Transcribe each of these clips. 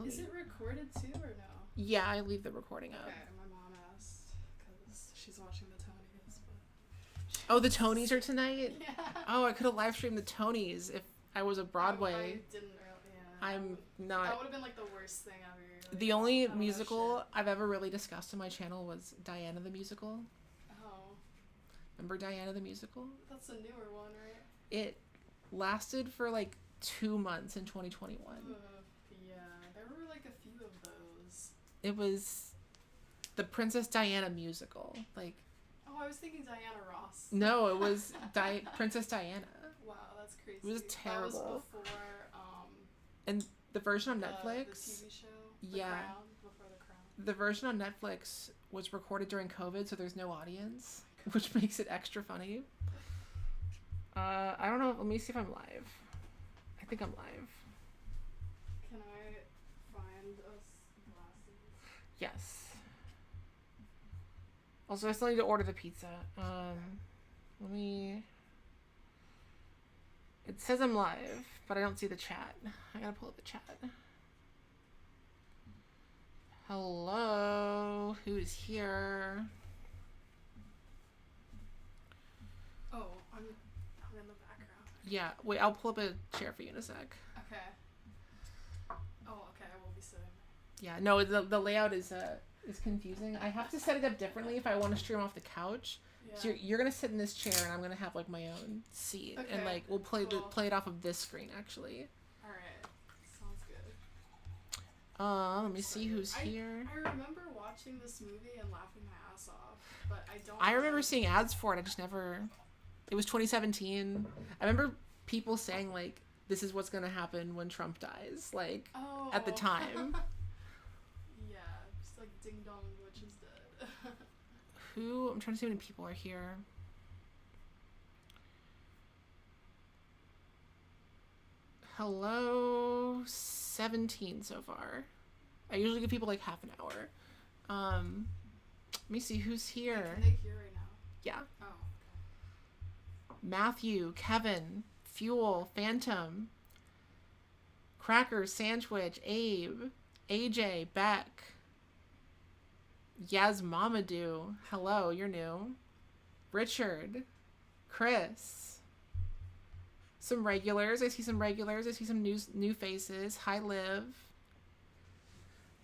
Is it recorded too or no? Yeah, I leave the recording up. Okay, my mom asked because she's watching the Tonys. Oh, the Tonys are tonight? Yeah. Oh, I could have live streamed the Tonys if I was a Broadway. I didn't really, yeah. I'm not. That would have been like the worst thing ever. Like, the only musical I've ever really discussed on my channel was Diana the Musical. Oh. Remember Diana the Musical? That's a newer one, right? It lasted for like 2 months in 2021. Yeah, there were like a few of those. It was the Princess Diana musical. Like. Oh, I was thinking Diana Ross. No, it was Princess Diana. Wow, that's crazy. It was terrible. That was before, and the version on Netflix. The TV show. Yeah. Crown, before The Crown. The version on Netflix was recorded during COVID, so there's no audience, which makes it extra funny. I don't know. Let me see if I'm live. I think I'm live. Can I find us glasses? Yes. Also, I still need to order the pizza. Let me... It says I'm live, but I don't see the chat. I gotta pull up the chat. Hello? Who's here? Oh, I'm in the background. Yeah, wait, I'll pull up a chair for you in a sec. Okay. Oh, okay, I will be sitting. Yeah, no, the layout is confusing. I have to set it up differently if I want to stream off the couch. Yeah. So you're gonna sit in this chair, and I'm gonna have like my own seat, okay, and like we'll play play it off of this screen actually. All right, sounds good. Let me see who's here. I remember watching this movie and laughing my ass off, but I don't. I remember seeing ads for it. I just never. It was 2017. I remember people saying like, "This is what's gonna happen when Trump dies," like at the time. Yeah, just like ding dong, which is dead. Who? I'm trying to see how many people are here. Hello, 17 so far. I usually give people like half an hour. Let me see who's here. Can they hear right now? Yeah. Oh. Okay. Matthew, Kevin, Fuel, Phantom, Cracker, Sandwich, Abe, AJ, Beck. Yaz Mamadou. Hello, you're new. Richard. Chris. Some regulars. I see some regulars. I see some new faces. Hi, Liv.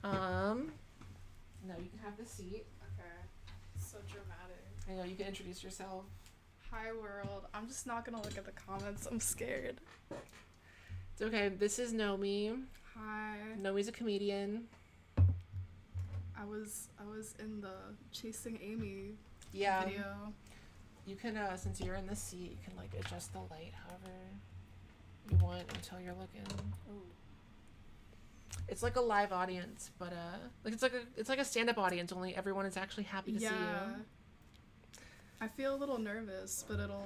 No, you can have the seat. Okay. So dramatic. I know, you can introduce yourself. Hi, world. I'm just not gonna look at the comments. I'm scared. It's okay. This is Nomi. Hi. Nomi's a comedian. I was in the Chasing Amy video. You can, since you're in the seat, you can like adjust the light however you want until you're looking. Ooh. It's like a live audience, but like it's like a stand-up audience. Only everyone is actually happy to see you. I feel a little nervous, but it'll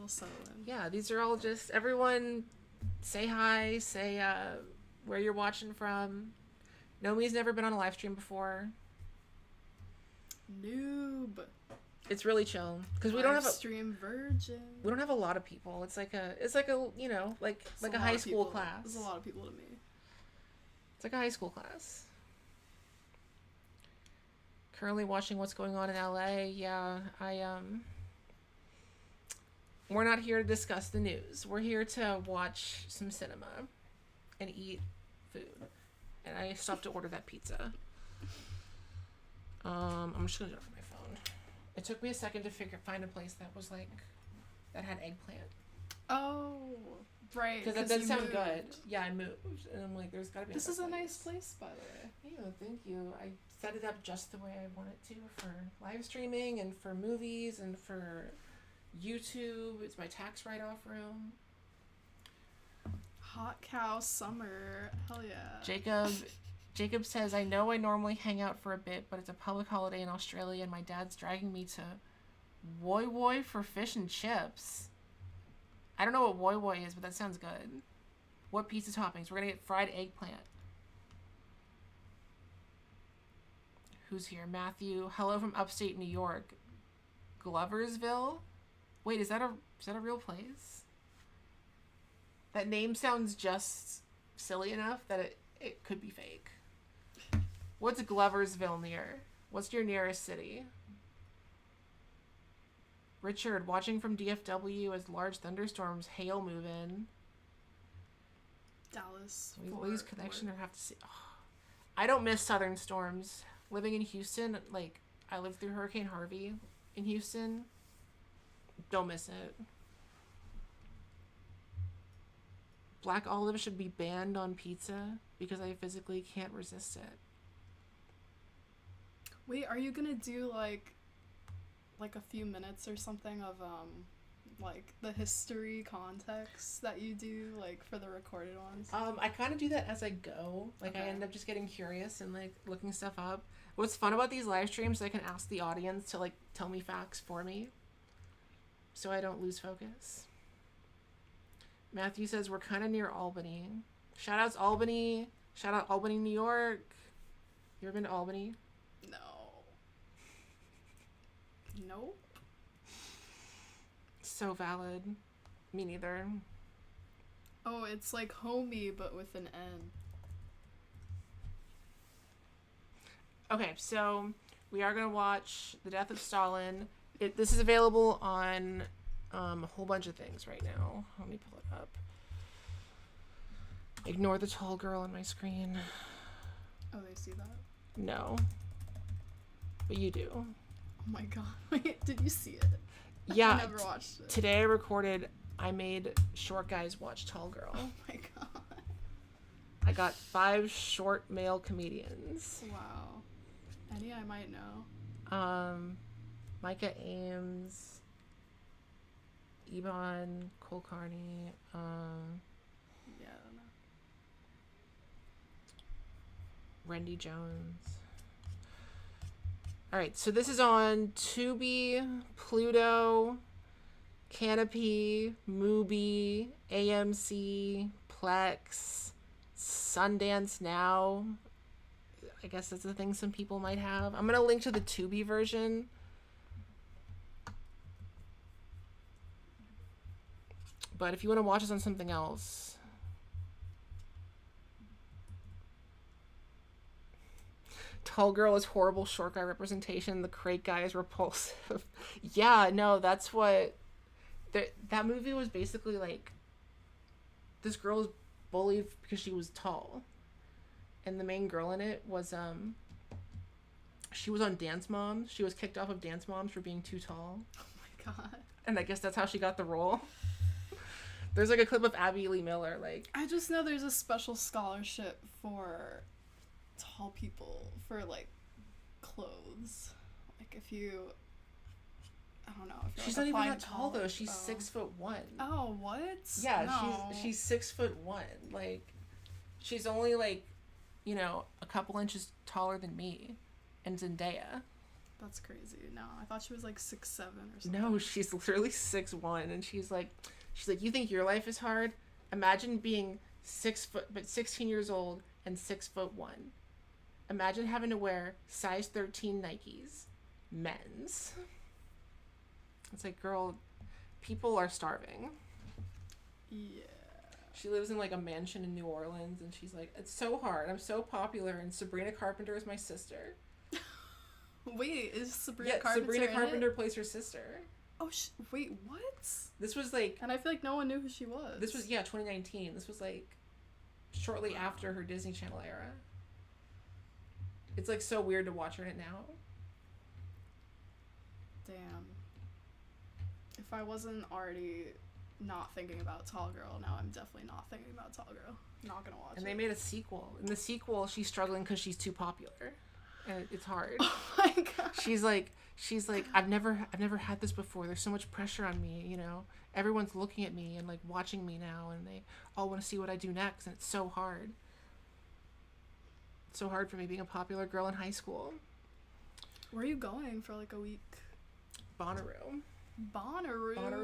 settle in. Yeah, these are all just everyone. Say hi. Say where you're watching from. Nomi's never been on a live stream before. Noob. It's really chill because we don't have a stream virgin. We don't have a lot of people. It's like a you know like a high school class. There's a lot of people to me. It's like a high school class. Currently watching what's going on in LA. Yeah, we're not here to discuss the news. We're here to watch some cinema and eat food. And I stopped to order that pizza. I'm just gonna do it from my phone. It took me a second to find a place that was like that had eggplant. Oh, right. Because that did sound good. Yeah, I moved, and I'm like, there's gotta be. This is a nice place, by the way. Yeah, thank you. I set it up just the way I want it to for live streaming and for movies and for YouTube. It's my tax write-off room. Hot cow summer. Hell yeah. Jacob says, I know I normally hang out for a bit, but it's a public holiday in Australia and my dad's dragging me to Woi Woi for fish and chips. I don't know what Woi Woi is, but that sounds good. What pizza toppings? We're gonna get fried eggplant. Who's here? Matthew. Hello from upstate New York. Gloversville? Wait, is that a real place? That name sounds just silly enough that it could be fake. What's Gloversville near? What's your nearest city? Richard, watching from DFW as large thunderstorms hail move in. Dallas. We lose connection or have to see. Oh. I don't miss southern storms. Living in Houston, like, I lived through Hurricane Harvey in Houston. Don't miss it. Black olive should be banned on pizza because I physically can't resist it. Wait, are you gonna do like a few minutes or something of like the history context that you do like for the recorded ones? I kind of do that as I go. Like, okay. I end up just getting curious and like looking stuff up. What's fun about these live streams, I can ask the audience to like tell me facts for me, so I don't lose focus. Matthew says we're kind of near Albany. Shout outs Albany. Shout out Albany, New York. You ever been to Albany? No. Nope. So valid. Me neither. Oh, it's like homie, but with an N. Okay, so we are going to watch The Death of Stalin. This is available on a whole bunch of things right now. Let me pull it up. Ignore the tall girl on my screen. Oh, they see that? No. But you do. Oh my god. Wait, did you see it? Yeah. I never watched it. Today I made short guys watch Tall Girl. Oh my god. I got 5 short male comedians. Wow. Any I might know. Micah Ames, Ivan Kulkarni, yeah, I don't know. Randy Jones. Alright, so this is on Tubi, Pluto, Canopy, Mubi, AMC, Plex, Sundance Now. I guess that's the thing some people might have. I'm going to link to the Tubi version. But if you want to watch this on something else. Tall girl is horrible short guy representation. The crate guy is repulsive. Yeah, no, that's what... That movie was basically like... This girl was bullied because she was tall. And the main girl in it was, she was on Dance Moms. She was kicked off of Dance Moms for being too tall. Oh my god. And I guess that's how she got the role. There's like a clip of Abby Lee Miller, like... I just know there's a special scholarship for tall people for, like, clothes. Like, if you... I don't know. If She's like not even that tall, though. She's 6'1". Oh, what? Yeah, no. she's 6'1". Like, she's only, like, you know, a couple inches taller than me and Zendaya. That's crazy. No, I thought she was, like, 6'7" or something. No, she's literally 6'1", and she's like, you think your life is hard? Imagine being 16 years old and 6'1". Imagine having to wear size 13 Nikes, men's. It's like, girl, people are starving. Yeah. She lives in like a mansion in New Orleans, and she's like, it's so hard. I'm so popular, and Sabrina Carpenter is my sister. Wait, is Sabrina Carpenter Sabrina Carpenter plays her sister. Oh, wait, what? This was like... And I feel like no one knew who she was. This was, 2019. This was like shortly after her Disney Channel era. It's like so weird to watch her in it now. Damn. If I wasn't already not thinking about Tall Girl, now I'm definitely not thinking about Tall Girl. Not gonna watch it. And they made a sequel. In the sequel, she's struggling because she's too popular. And it's hard. Oh my god. She's like, I've never had this before. There's so much pressure on me, you know. Everyone's looking at me and like watching me now, and they all want to see what I do next, and it's so hard. It's so hard for me being a popular girl in high school. Where are you going for like a week? Bonnaroo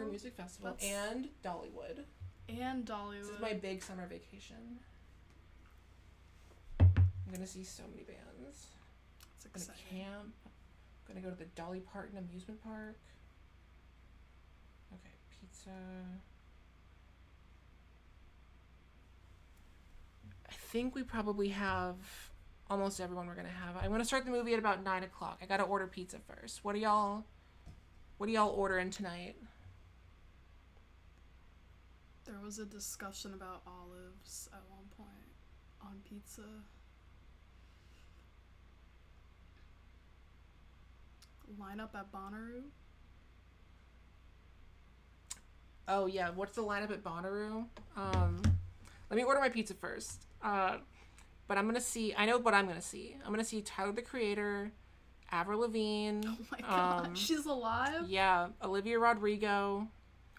Music Festival. And Dollywood. This is my big summer vacation. I'm gonna see so many bands. It's I'm exciting. gonna camp. I'm gonna go to the Dolly Parton amusement park. Okay, pizza. think we probably have almost everyone we're gonna have. I'm gonna start the movie at about 9 o'clock. I gotta order pizza first. What are y'all ordering tonight? There was a discussion about olives at one point on pizza. Lineup at Bonnaroo. Oh yeah, what's the lineup at Bonnaroo? Let me order my pizza first. But I'm gonna see. I know what I'm gonna see. I'm gonna see Tyler the Creator, Avril Lavigne. Oh my god, she's alive? Yeah, Olivia Rodrigo.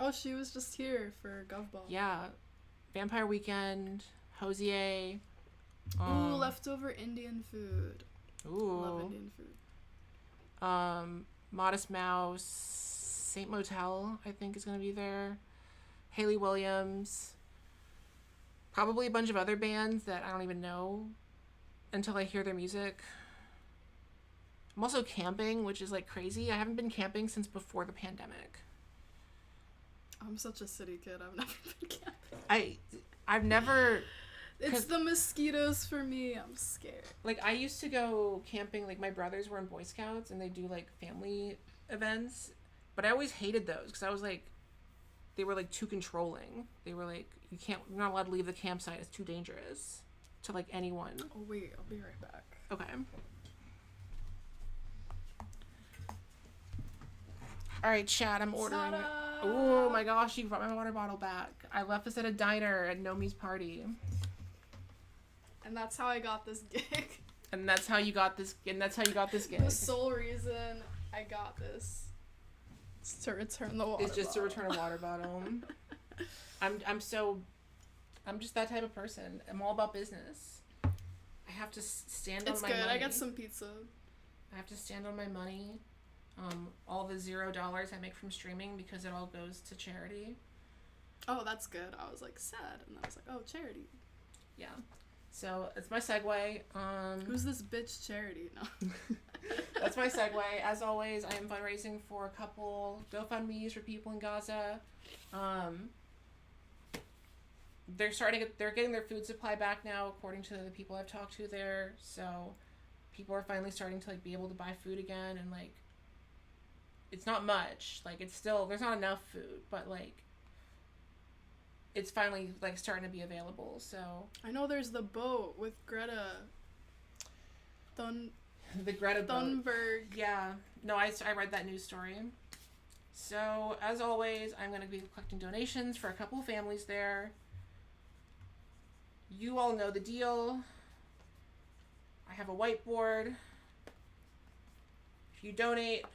Oh, she was just here for Govball. Yeah, Vampire Weekend, Hosier. Ooh, leftover Indian food. Ooh. Love Indian food. Modest Mouse, Saint Motel, I think is gonna be there. Hayley Williams. Probably a bunch of other bands that I don't even know until I hear their music. I'm also camping, which is like crazy. I haven't been camping since before the pandemic. I'm such a city kid. I've never been camping. I've never. It's the mosquitoes for me. I'm scared. Like, I used to go camping. Like, my brothers were in Boy Scouts and they do like family events, but I always hated those because I was like, they were like too controlling. They were like, you're not allowed to leave the campsite. It's too dangerous to like anyone. Oh wait, I'll be right back. Okay. All right, Chad, I'm ordering. Oh my gosh, you brought my water bottle back. I left this at a diner at Nomi's party. And that's how I got this gig. And that's how you got this. And that's how you got this gig. The sole reason I got this is to return the water. It's just bottle. to return a water bottle. I'm just that type of person. I'm all about business. I have to stand on my money. It's good. I got some pizza. I have to stand on my money. All the $0 I make from streaming, because it all goes to charity. Oh, that's good. I was like sad, and I was like, oh, charity. Yeah. So it's my segue. Who's this bitch charity? No. That's my segue. As always, I am fundraising for a couple GoFundMe's for people in Gaza. They're getting their food supply back now, according to the people I've talked to there. So people are finally starting to like be able to buy food again, and like it's not much. Like it's still, there's not enough food, but like it's finally like starting to be available. So I know there's the boat with Greta the Greta Thunberg. boat. Yeah. No, I read that news story. So as always, I'm going to be collecting donations for a couple of families there. You all know the deal. I have a whiteboard. If you donate,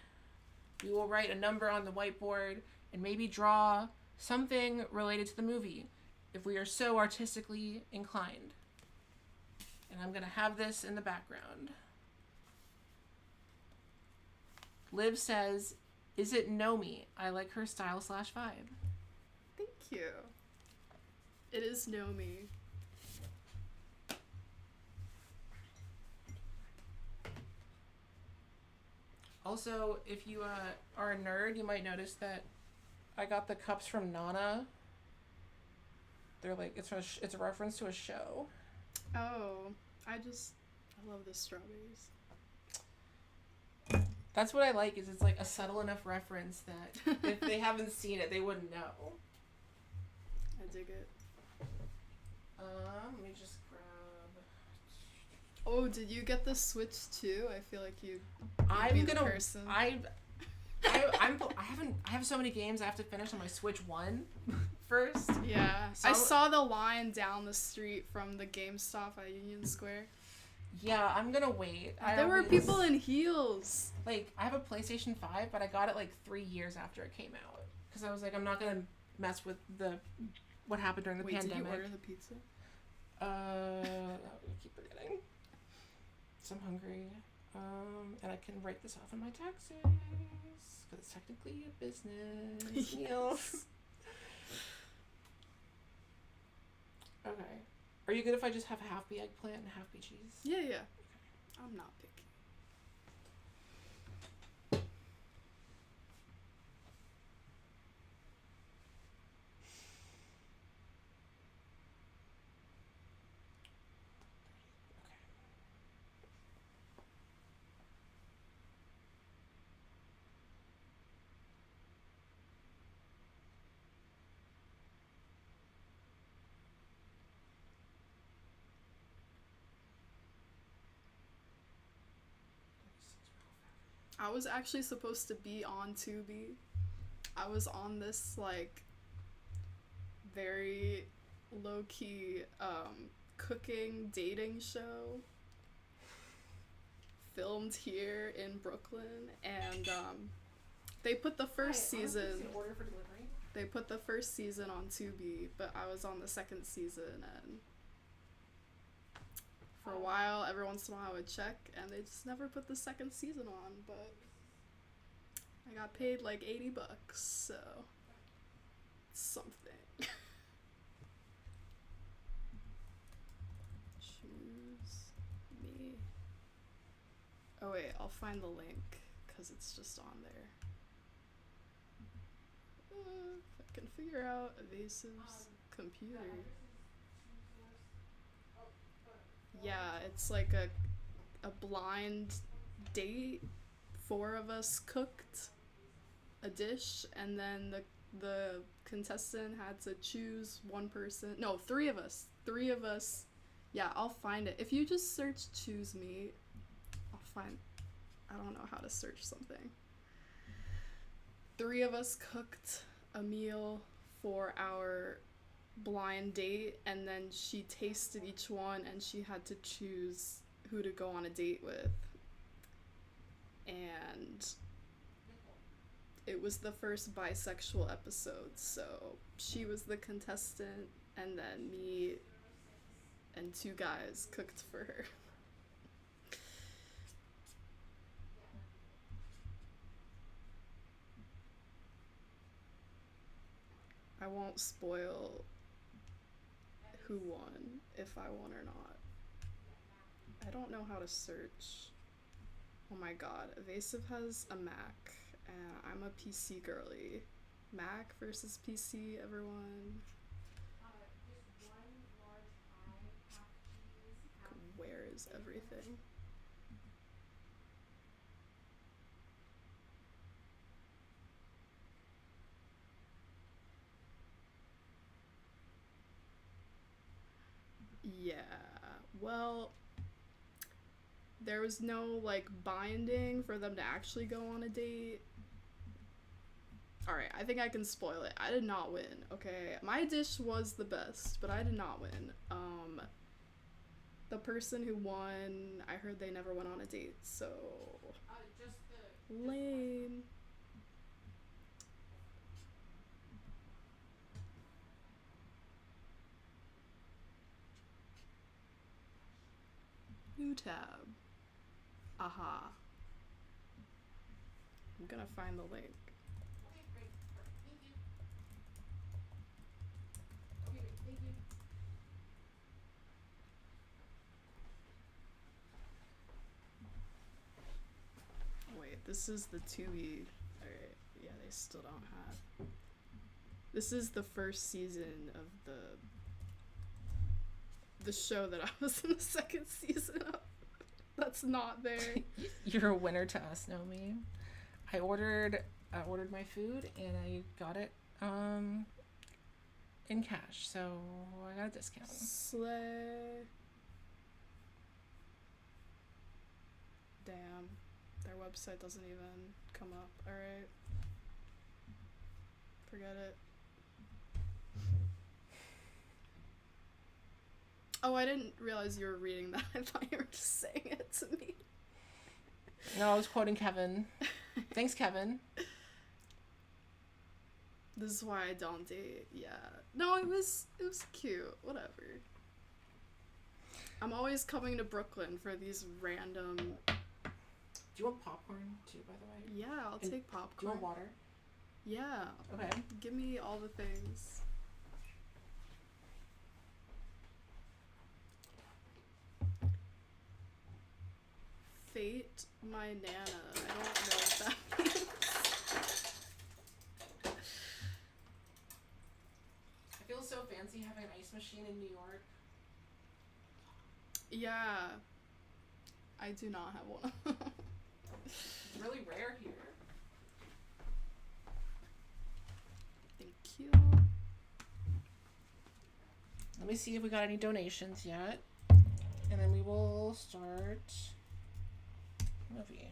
we will write a number on the whiteboard and maybe draw something related to the movie if we are so artistically inclined. And I'm going to have this in the background. Liv says, "Is it Nomi? I like her style / vibe." Thank you. It is Nomi. Also, if you are a nerd, you might notice that I got the cups from Nana. They're like, it's a reference to a show. Oh, I love the strawberries. That's what I like, is it's like a subtle enough reference that if they haven't seen it, they wouldn't know. I dig it. Let me just grab. Oh, did you get the Switch too? I feel like you. I'm gonna. Person. I have so many games I have to finish on my Switch 1 first. Yeah, so I saw the line down the street from the GameStop at Union Square. Yeah, I'm gonna wait. There were people in heels. Like, I have a PlayStation 5, but I got it like 3 years after it came out. Because I was like, I'm not gonna mess with what happened during the pandemic. Did you order the pizza? I keep forgetting. So I'm hungry. And I can write this off on my taxes. Because it's technically a business meal. Okay. Are you good if I just have half the eggplant and half the cheese? Yeah. I'm not picky. I was actually supposed to be on Tubi. I was on this like very low-key cooking dating show filmed here in Brooklyn, and they put the first season. Order for delivery. They put the first season on Tubi, but I was on the second season, and for a while, every once in a while I would check, and they just never put the second season on, but I got paid like $80, so something. Choose me. Oh wait, I'll find the link, because it's just on there. If I can figure out Evasive's computer. Yeah, it's like a blind date. 4 of us cooked a dish, and then the contestant had to choose one person. No, 3 of us. 3 of us. Yeah, I'll find it. If you just search "choose me," I'll find. I don't know how to search something. 3 of us cooked a meal for our blind date, and then she tasted each one, and she had to choose who to go on a date with. And it was the first bisexual episode, so she was the contestant, and then me and 2 guys cooked for her. I won't spoil who won, if I won or not. I don't know how to search. Oh my god, Evasive has a Mac, and I'm a PC girly. Mac versus PC, everyone. Where is everything? Yeah, well, there was no like binding for them to actually go on a date. Alright, I think I can spoil it. I did not win, okay? My dish was the best, but I did not win. The person who won, I heard they never went on a date, so lame. New tab. Aha. I'm gonna find the link. Okay, great. Perfect. Thank you. Okay, great. Thank you. Wait, this is the Tubi. Alright, yeah, they still don't have. This is the first season of the show that I was in the second season of. That's not there. You're a winner to us, Naomi. I ordered my food, and I got it in cash, so I got a discount. Slay. Damn, their website doesn't even come up. Alright. Forget it. Oh, I didn't realize you were reading that. I thought you were just saying it to me. No, I was quoting Kevin. Thanks, Kevin. This is why I don't date. Yeah. No, it was cute. Whatever. I'm always coming to Brooklyn for these random. Do you want popcorn too, by the way? Yeah, I'll take popcorn. Do you want water? Yeah. Okay. Give me all the things. Fate my Nana. I don't know what that means. I feel so fancy having an ice machine in New York. Yeah. I do not have one. It's really rare here. Thank you. Let me see if we got any donations yet. And then we will start movie.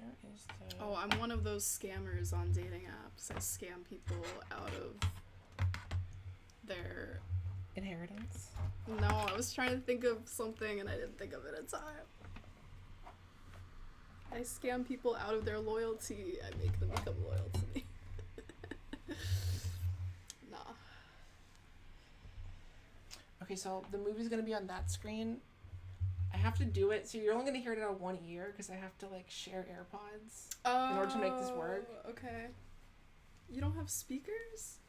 Where is the... Oh, I'm one of those scammers on dating apps. I scam people out of their... Inheritance? No, I was trying to think of something and I didn't think of it in time. I scam people out of their loyalty. I make them become loyal to me. Nah. Okay, so the movie's gonna be on that screen. I have to do it, so you're only gonna hear it out of one ear because I have to like share AirPods in order to make this work. Okay. You don't have speakers?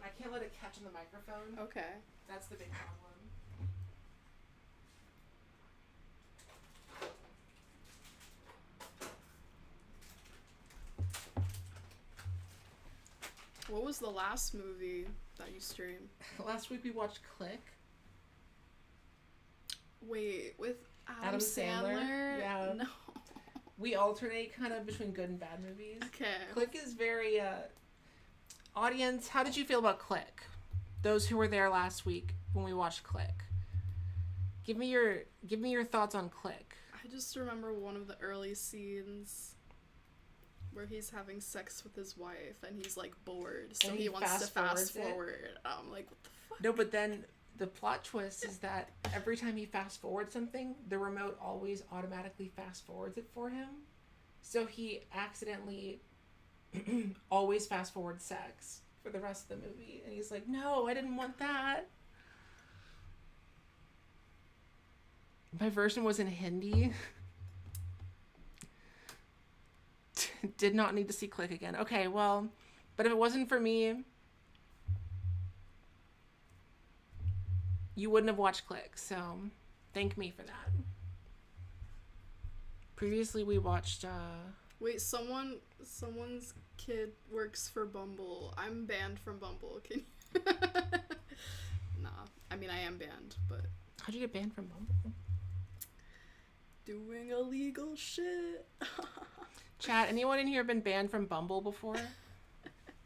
I can't let it catch on the microphone. Okay. That's the big problem. What was the last movie that you streamed? Last week we watched Click. Wait, with Adam Sandler? Yeah. No. We alternate kind of between good and bad movies. Okay. Click is very audience, how did you feel about Click? Those who were there last week when we watched Click. Give me your thoughts on Click. I just remember one of the early scenes where he's having sex with his wife and he's like bored, so he wants to fast forward. I'm like, what the fuck? No, but then the plot twist is that every time he fast forwards something, the remote always automatically fast forwards it for him. So he accidentally always fast forward sex for the rest of the movie, and he's like, no, I didn't want that. My version was in Hindi. Did not need to see Click again. Okay, well, but if it wasn't for me, you wouldn't have watched Click, so thank me for that. Previously we watched Wait, someone's kid works for Bumble. I'm banned from Bumble. Can you... Nah. I mean, I am banned, but... How'd you get banned from Bumble? Doing illegal shit. Chat, anyone in here been banned from Bumble before?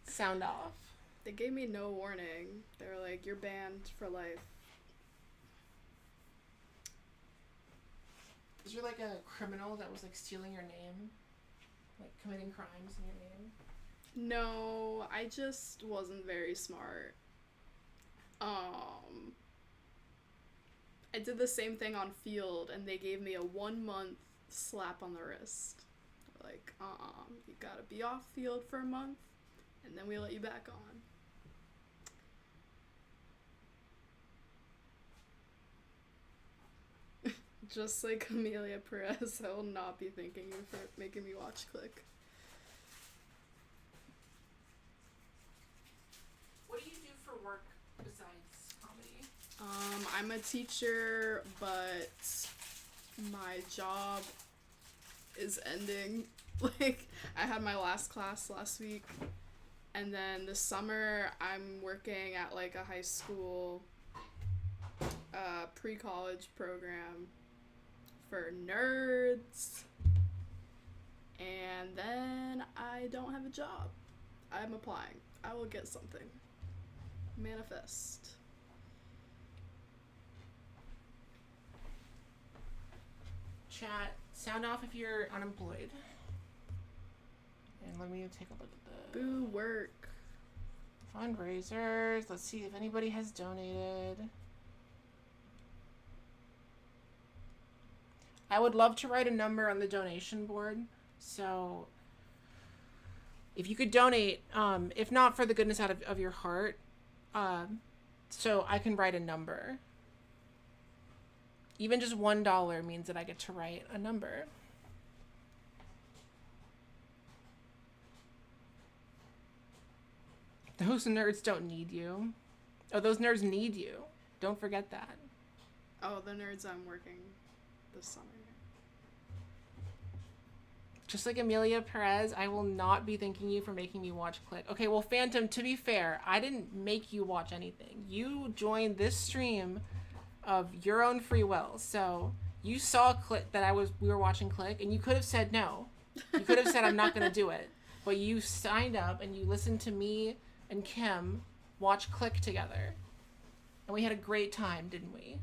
Sound off. They gave me no warning. They were like, you're banned for life. Is there like a criminal that was like stealing your name? Like committing crimes in your name? No, I just wasn't very smart. I did the same thing on Field and they gave me a 1 month slap on the wrist. Like, you gotta be off Field for a month and then we let you back on. Just like Amelia Perez, I will not be thanking you for making me watch Click. What do you do for work besides comedy? I'm a teacher, but my job is ending. Like, I had my last class last week, and then this summer I'm working at like a high school pre-college program for nerds, and then I don't have a job. I'm applying. I will get something. Manifest. Chat, sound off if you're unemployed. And let me take a look at the Boo work. fundraisers. Let's see if anybody has donated. I would love to write a number on the donation board. So if you could donate, if not for the goodness out of your heart, so I can write a number. Even just $1 means that I get to write a number. Those nerds don't need you. Oh, those nerds need you. Don't forget that. Oh, the nerds I'm working this summer. Just like Amelia Perez, I will not be thanking you for making me watch Click. Okay, well, Phantom, to be fair, I didn't make you watch anything. You joined this stream of your own free will. So you saw Click that we were watching Click, and you could have said no. You could have said I'm not going to do it. But you signed up and you listened to me and Kim watch Click together. And we had a great time, didn't we?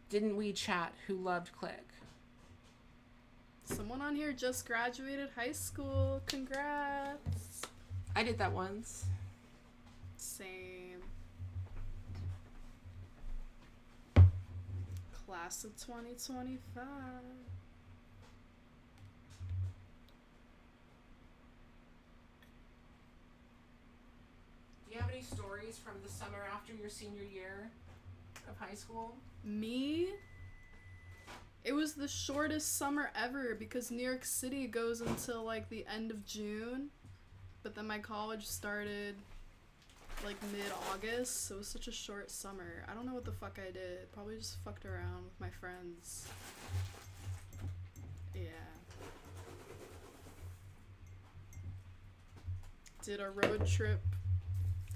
Didn't we, chat, who loved Click? Someone on here just graduated high school. Congrats. I did that once. Same. Class of 2025. Do you have any stories from the summer after your senior year of high school? Me? It was the shortest summer ever because New York City goes until like the end of June. But then my college started like mid-August, so it was such a short summer. I don't know what the fuck I did. Probably just fucked around with my friends. Yeah. Did a road trip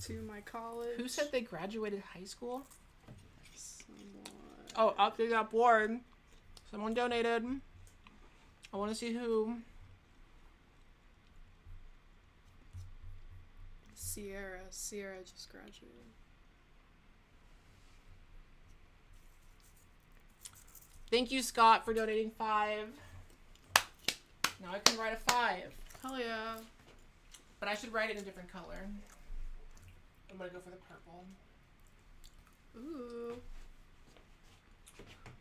to my college. Who said they graduated high school? Someone. Oh, update that board. Someone donated. I want to see who. Sierra. Sierra just graduated. Thank you, Scott, for donating 5. Now I can write a 5. Hell yeah. But I should write it in a different color. I'm going to go for the purple. Ooh.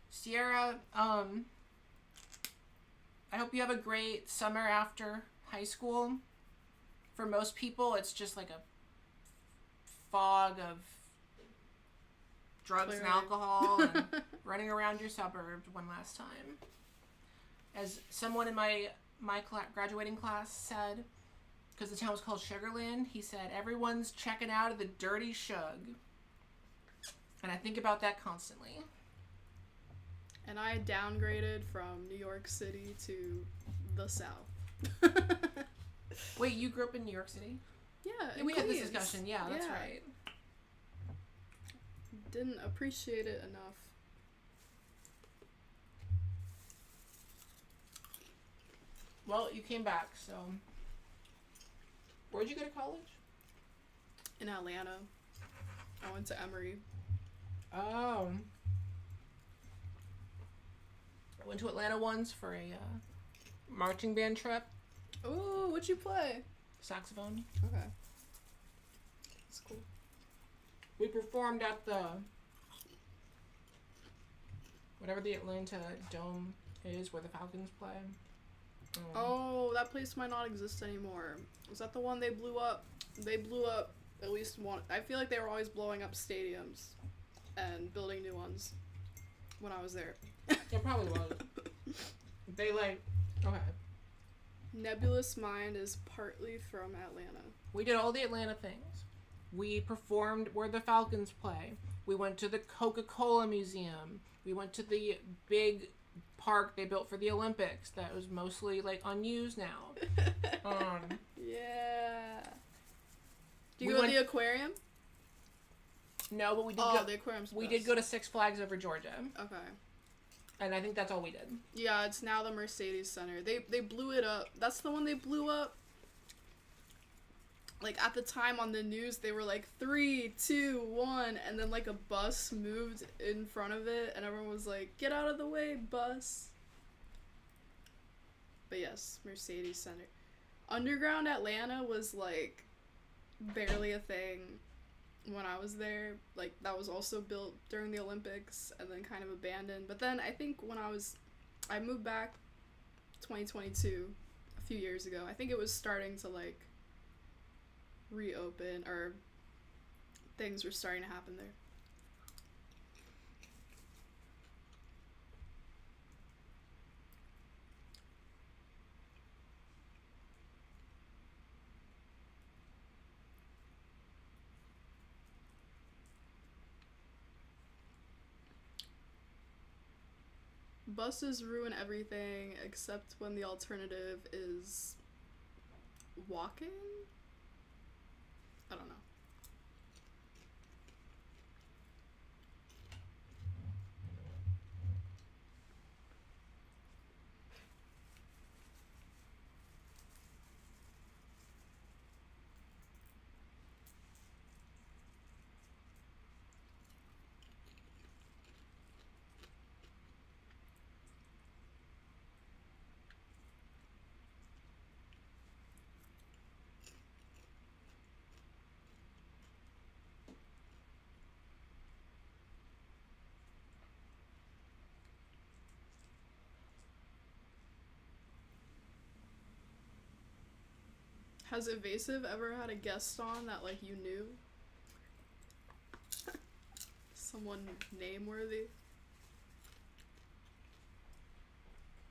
Sierra, I hope you have a great summer after high school. For most people, it's just like a fog of drugs and alcohol and running around your suburbs one last time. As someone in my graduating class said, because the town was called Sugarland, he said, everyone's checking out of the dirty shug. And I think about that constantly. And I downgraded from New York City to the South. Wait, you grew up in New York City? Yeah, We had this Queens. discussion. Yeah, that's right. Didn't appreciate it enough. Well, you came back, so... Where'd you go to college? In Atlanta. I went to Emory. Oh. I went to Atlanta once for a marching band trip. Ooh, what'd you play? Saxophone. Okay. That's cool. We performed at the... whatever the Atlanta Dome is, where the Falcons play. Oh, that place might not exist anymore. Was that the one they blew up? They blew up at least one. I feel like they were always blowing up stadiums and building new ones when I was there. It probably was. They like... Okay. Nebulous Mind is partly from Atlanta. We did all the Atlanta things. We performed where the Falcons play. We went to the Coca-Cola Museum. We went to the big park they built for the Olympics that was mostly like unused now. Yeah. Do you go to the aquarium? No, but we did the aquarium's we best. did go to Six Flags over Georgia. Okay. And I think that's all we did. Yeah, it's now the Mercedes Center. They blew it up. That's the one they blew up. Like, at the time on the news, they were like, 3, 2, 1, and then, like, a bus moved in front of it, and everyone was like, get out of the way, bus. But yes, Mercedes Center. Underground Atlanta was, like, barely a thing when I was there. Like, that was also built during the Olympics and then kind of abandoned. But then I think when I moved back 2022, a few years ago, I think it was starting to, like, reopen, or things were starting to happen there. Buses ruin everything except when the alternative is walking? I don't know. Has Evasive ever had a guest on that, like, you knew? Someone name-worthy?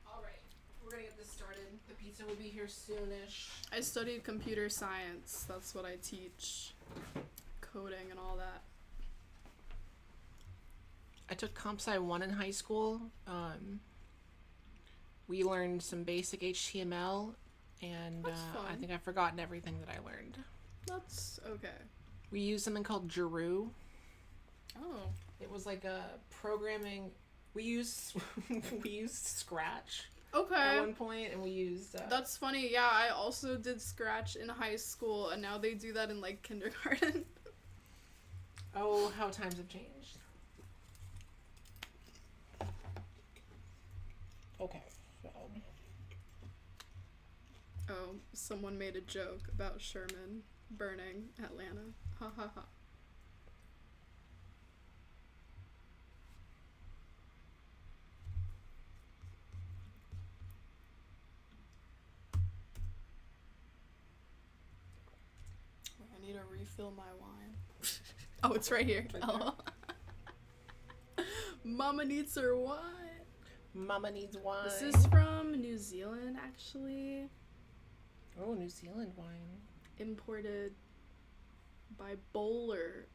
Alright, we're gonna get this started. The pizza will be here soonish. I studied computer science. That's what I teach. Coding and all that. I took Comp Sci 1 in high school. We learned some basic HTML, and I think I've forgotten everything that I learned. That's okay. We used something called Giroux. Oh. It was like a programming. We used Scratch. Okay. At one point, and we used. That's funny. Yeah, I also did Scratch in high school, and now they do that in like kindergarten. Oh, how times have changed. Okay. So. Oh, someone made a joke about Sherman burning Atlanta. Ha ha ha. I need to refill my wine. Oh, it's right here. Oh. Mama needs her wine. Mama needs wine. This is from New Zealand, actually. Oh, New Zealand wine. Imported by Bowler.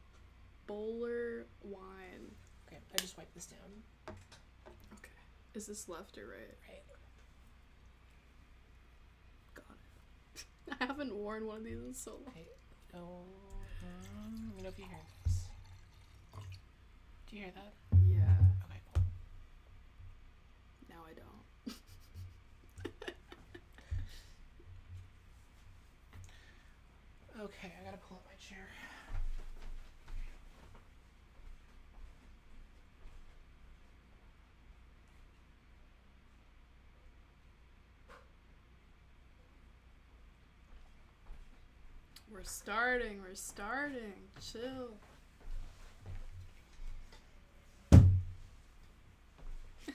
Bowler wine. Okay, I just wiped this down. Okay. Is this left or right? Right. Got it. I haven't worn one of these in so long. Okay. Oh, let me know if you hear this. Do you hear that? Yeah. Okay, cool. Now I don't. Okay, I gotta pull up my chair. We're starting. Chill.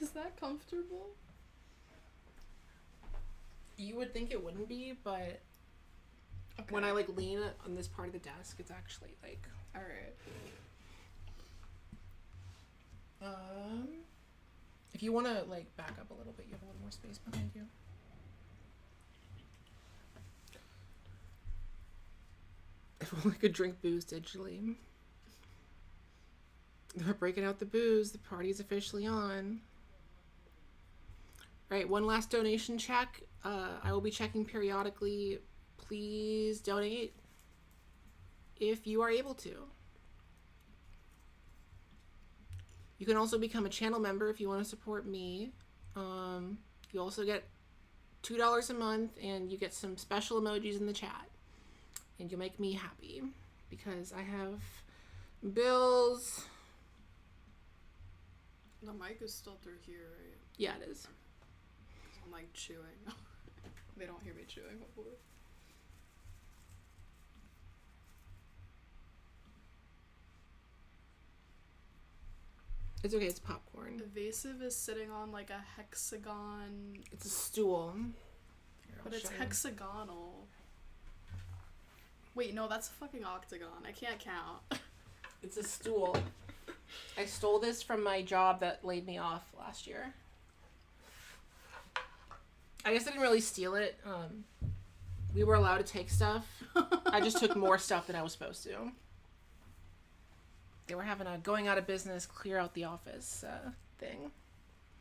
Is that comfortable? You would think it wouldn't be, but Okay. when I like lean on this part of the desk, it's actually like. Alright. If you want to like back up a little bit, you have a little more space behind you. If only I could drink booze digitally. They're breaking out the booze. The party's officially on. Alright, one last donation check. I will be checking periodically. Please donate if you are able to. You can also become a channel member if you want to support me. You also get $2 a month, and you get some special emojis in the chat. And you'll make me happy because I have bills. The mic is still through here, right? Yeah, it is. I'm like chewing. They don't hear me chewing, hopefully. It's okay, it's popcorn. Evasive is sitting on like a hexagon. It's a stool. Here, But I'll it's show you. hexagonal. Wait, no, that's a fucking octagon. I can't count. It's a stool. I stole this from my job that laid me off last year. I guess I didn't really steal it. We were allowed to take stuff. I just took more stuff than I was supposed to. They were having a going out of business, clear out the office thing.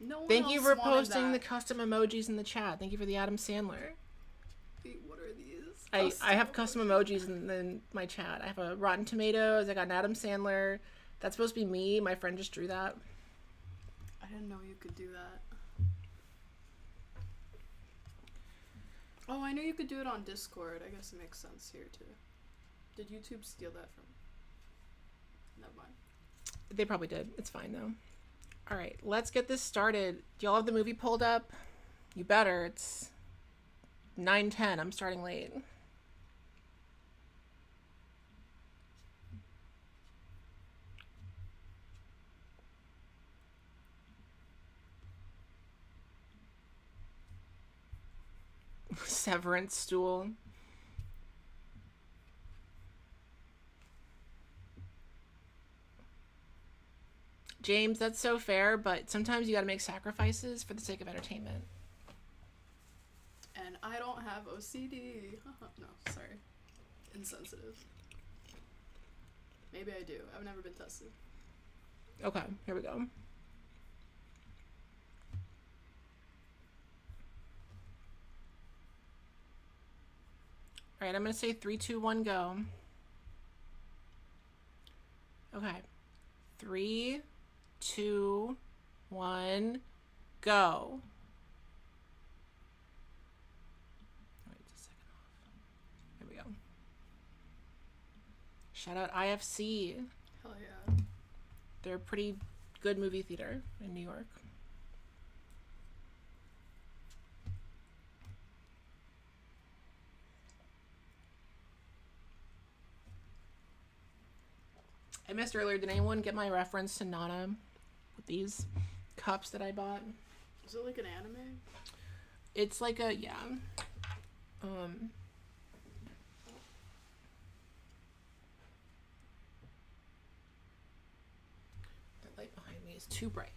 No one Thank you else for wanted posting the that. custom emojis in the chat. Thank you for the Adam Sandler. Wait, what are these? I have custom emojis in my chat. I have a Rotten Tomatoes. I got an Adam Sandler. That's supposed to be me. My friend just drew that. I didn't know you could do that. Oh, I know you could do it on Discord. I guess it makes sense here too. Did YouTube steal that from? Never mind. They probably did. It's fine though. All right, let's get this started. Do y'all have the movie pulled up? You better. It's 9:10. I'm starting late. Severance stool. James, that's so fair, but sometimes you gotta make sacrifices for the sake of entertainment. And I don't have OCD. No, sorry. Insensitive. Maybe I do. I've never been tested. Okay, here we go. All right, I'm going to say 3, 2, 1, go. Okay. 3, 2, 1, go. Wait, it's a second off. Here we go. Shout out IFC. Hell yeah. They're a pretty good movie theater in New York. I missed earlier. Did anyone get my reference to Nana with these cups that I bought? Is it like an anime? It's like a, yeah. The light behind me is too bright.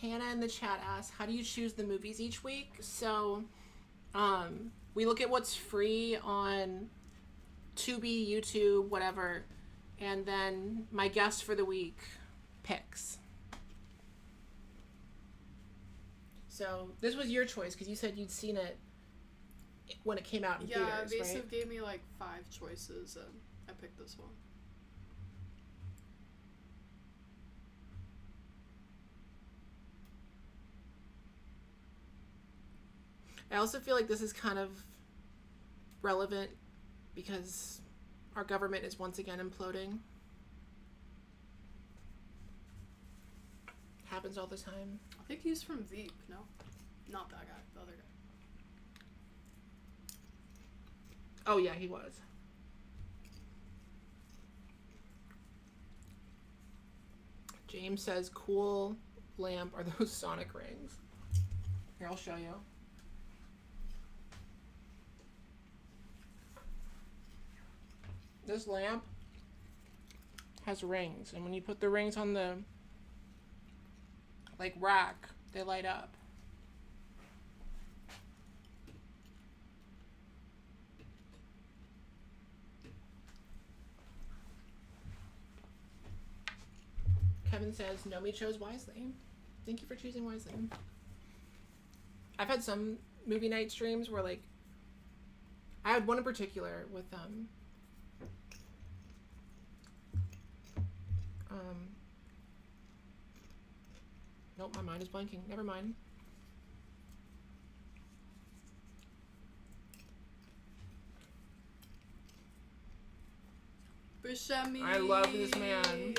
Hannah in the chat asks, how do you choose the movies each week? So, we look at what's free on Tubi, YouTube, whatever, and then my guest for the week picks. So, this was your choice, because you said you'd seen it when it came out in theaters, right? Yeah, Evasive gave me like 5 choices, and I picked this one. I also feel like this is kind of relevant because our government is once again imploding. Happens all the time. I think he's from Veep, no? Not that guy, the other guy. Oh yeah, he was. James says, cool lamp are those sonic rings. Here, I'll show you. This lamp has rings, and when you put the rings on the like rack, they light up. Kevin says, Nomi chose wisely. Thank you for choosing wisely. I've had some movie night streams where like I had one in particular with nope, my mind is blanking. Never mind. Buscemi. I love this man.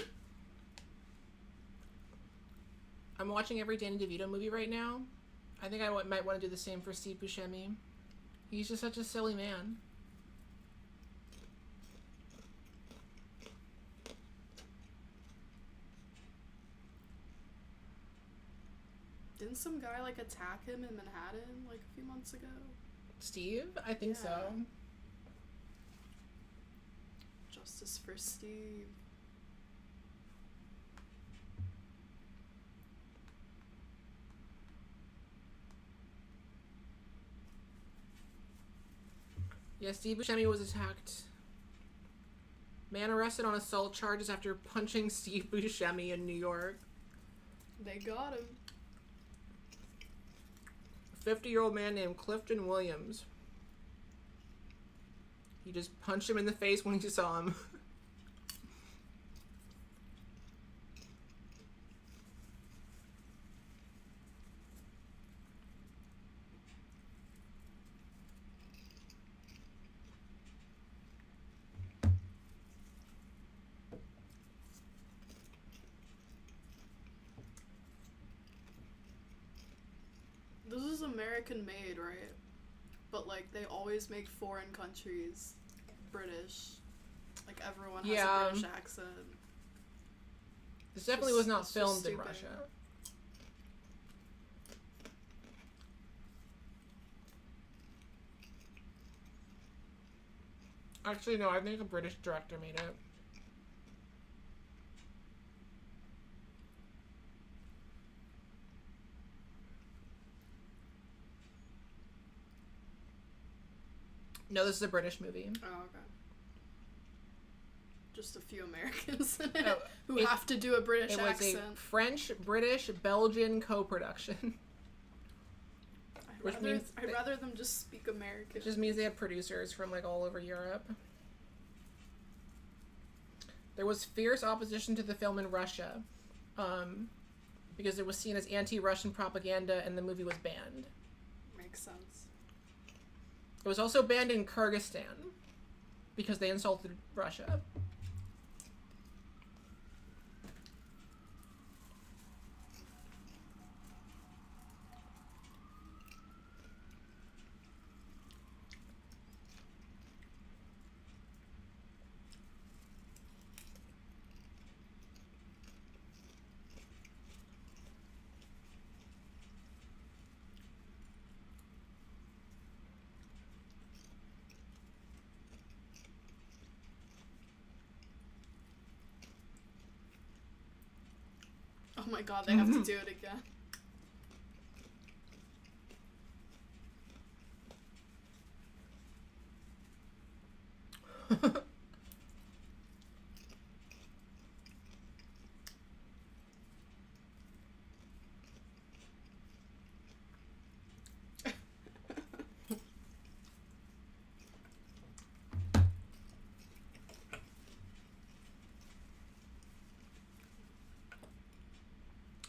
I'm watching every Danny DeVito movie right now. I think I might want to do the same for Steve Buscemi. He's just such a silly man. Didn't some guy like attack him in Manhattan like a few months ago? Steve? I think so. Justice for Steve. Yeah, Steve Buscemi was attacked. Man arrested on assault charges after punching Steve Buscemi in New York. They got him. 50-year-old man named Clifton Williams. He just punched him in the face when he saw him. this is American made, right? But like they always make foreign countries British. Like everyone has a British accent. This definitely was not filmed in Russia. Actually, no, I think a British director made it. No, this is a British movie. Oh, okay. Just a few Americans in it who have to do a British accent. It was a French, British, Belgian co-production. I'd rather them just speak American. It just means they had producers from like all over Europe. There was fierce opposition to the film in Russia, because it was seen as anti-Russian propaganda and the movie was banned. Makes sense. It was also banned in Kyrgyzstan because they insulted Russia. Oh my god, they have to do it again.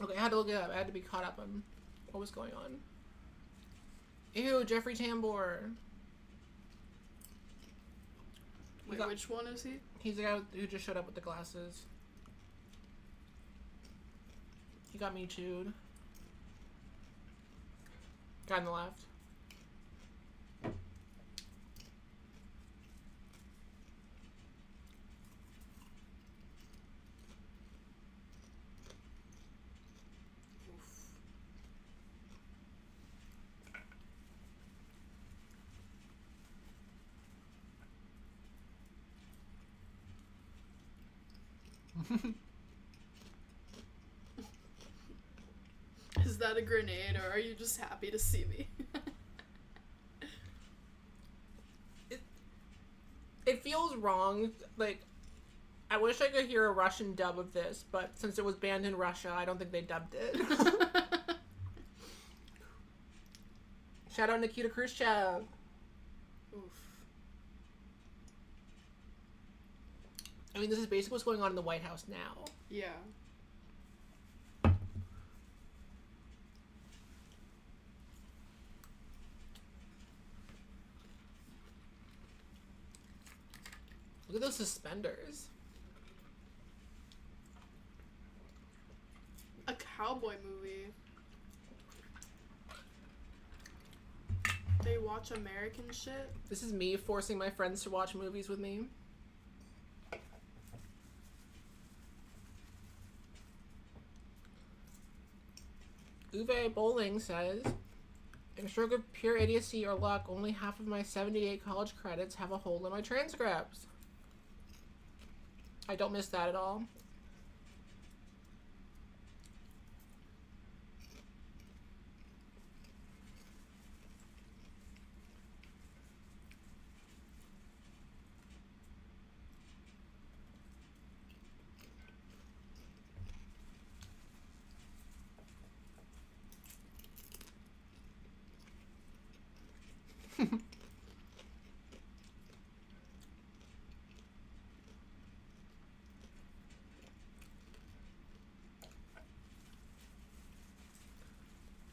Okay, I had to look it up. I had to be caught up on what was going on. Ew, Jeffrey Tambor. Wait, which one is he? He's the guy who just showed up with the glasses. He got me chewed. Guy on the left. Is that a grenade, or are you just happy to see me? It feels wrong. Like, I wish I could hear a Russian dub of this, but since it was banned in Russia, I don't think they dubbed it. Shout out Nikita Khrushchev. Oof. I mean, this is basically what's going on in the White House now. Yeah. Look at those suspenders. A cowboy movie. They watch American shit? This is me forcing my friends to watch movies with me. Uwe Bowling says, in a stroke of pure idiocy or luck, only half of my 78 college credits have a hole in my transcripts. I don't miss that at all.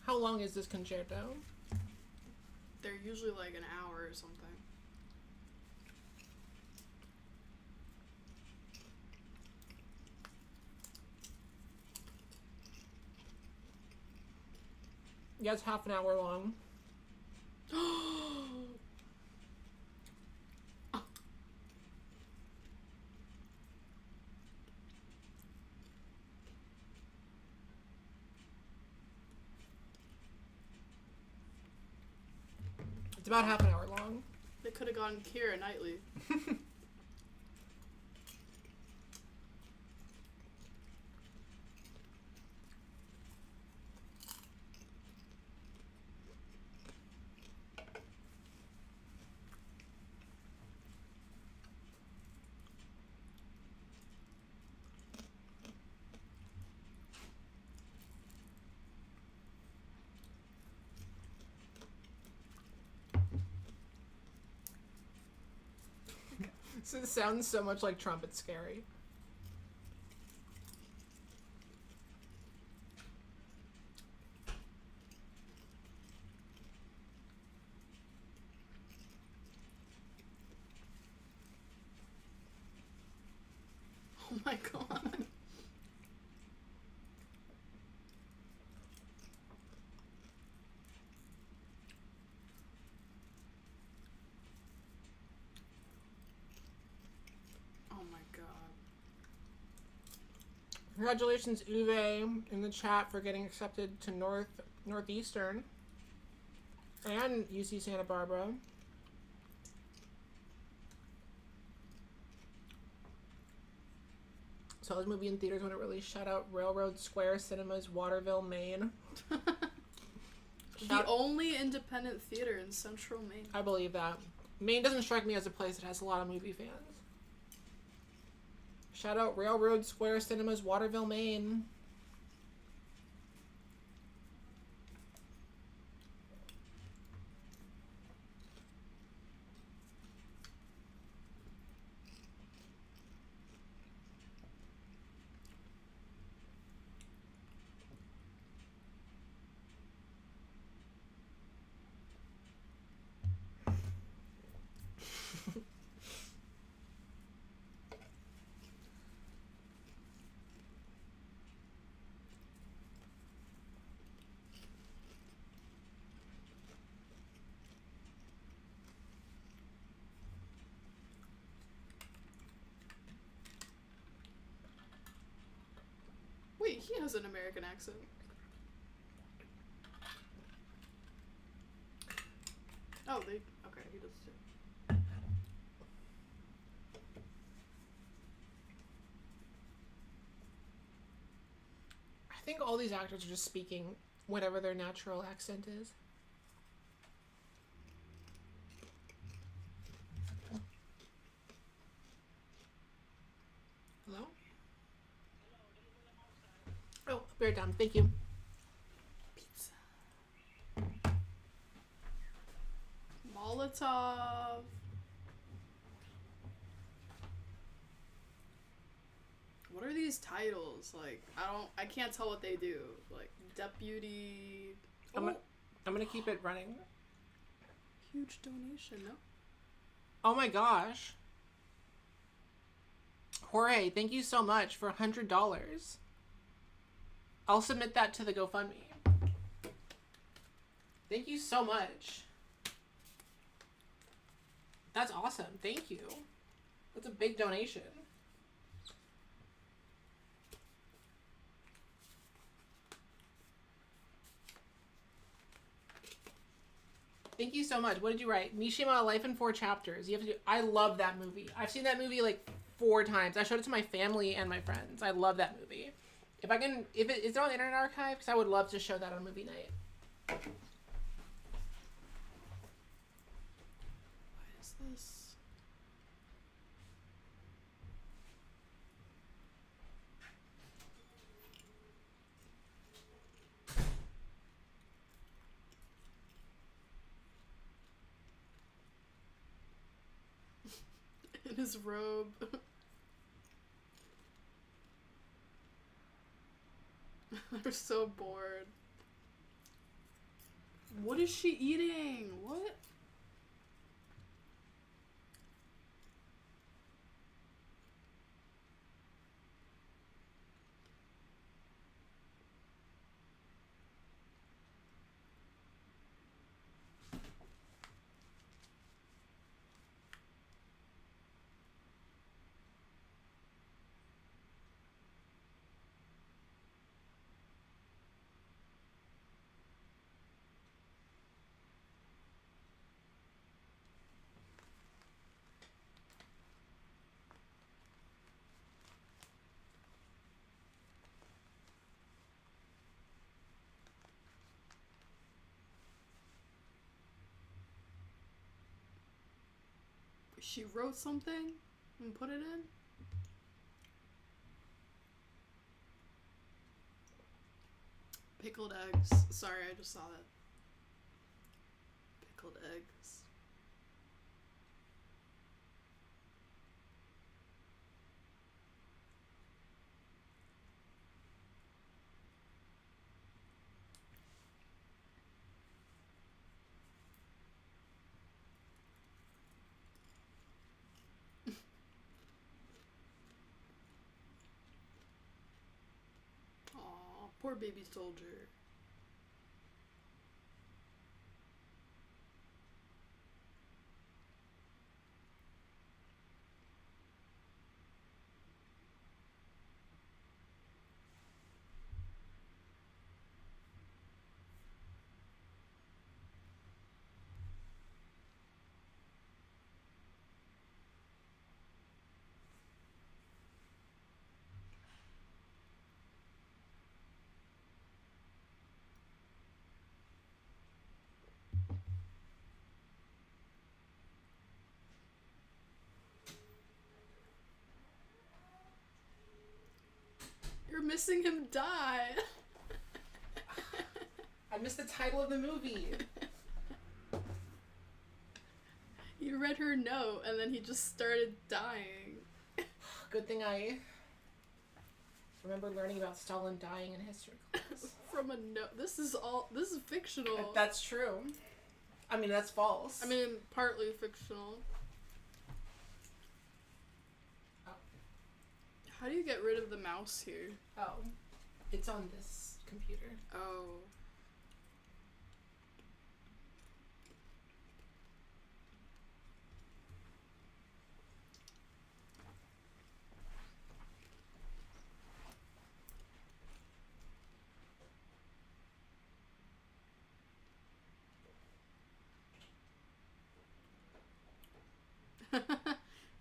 How long is this concerto? They're usually like an hour or something. Yeah, it's half an hour long. It's about half an hour long. They could have gone Keira Knightley. So it sounds so much like Trump, it's scary. Oh my god. Oh my god. Congratulations, Uwe, in the chat for getting accepted to Northeastern and UC Santa Barbara. Saw this movie in theaters when it released. Shout out Railroad Square Cinemas, Waterville, Maine. The only independent theater in central Maine. I believe that. Maine doesn't strike me as a place that has a lot of movie fans. Shout out Railroad Square Cinemas, Waterville, Maine. Wait, he has an American accent. Oh, okay, he does too. I think all these actors are just speaking whatever their natural accent is. Hello? Oh, beer down. Thank you. Pizza. Molotov. What are these titles? Like, I can't tell what they do. Like, deputy. I'm gonna keep it running. Huge donation, no? Oh my gosh. Jorge, thank you so much for $100. I'll submit that to the GoFundMe. Thank you so much. That's awesome. Thank you. That's a big donation. Thank you so much. What did you write? Mishima, Life in 4 Chapters. You have to do. I love that movie. I've seen that movie like 4 times. I showed it to my family and my friends. I love that movie. If I can, is it on Internet Archive? Because I would love to show that on movie night. What is this? In his robe. They're so bored. What is she eating? What? She wrote something and put it in? Pickled eggs. Sorry, I just saw that. Pickled eggs. Aw, poor baby soldier. You're missing him die. I missed the title of the movie. You read her note and then he just started dying. Good thing I remember learning about Stalin dying in history class. From a note. This is fictional. That's true. I mean, that's false. I mean, partly fictional. Oh. How do you get rid of the mouse here? Oh. It's on this computer. Oh.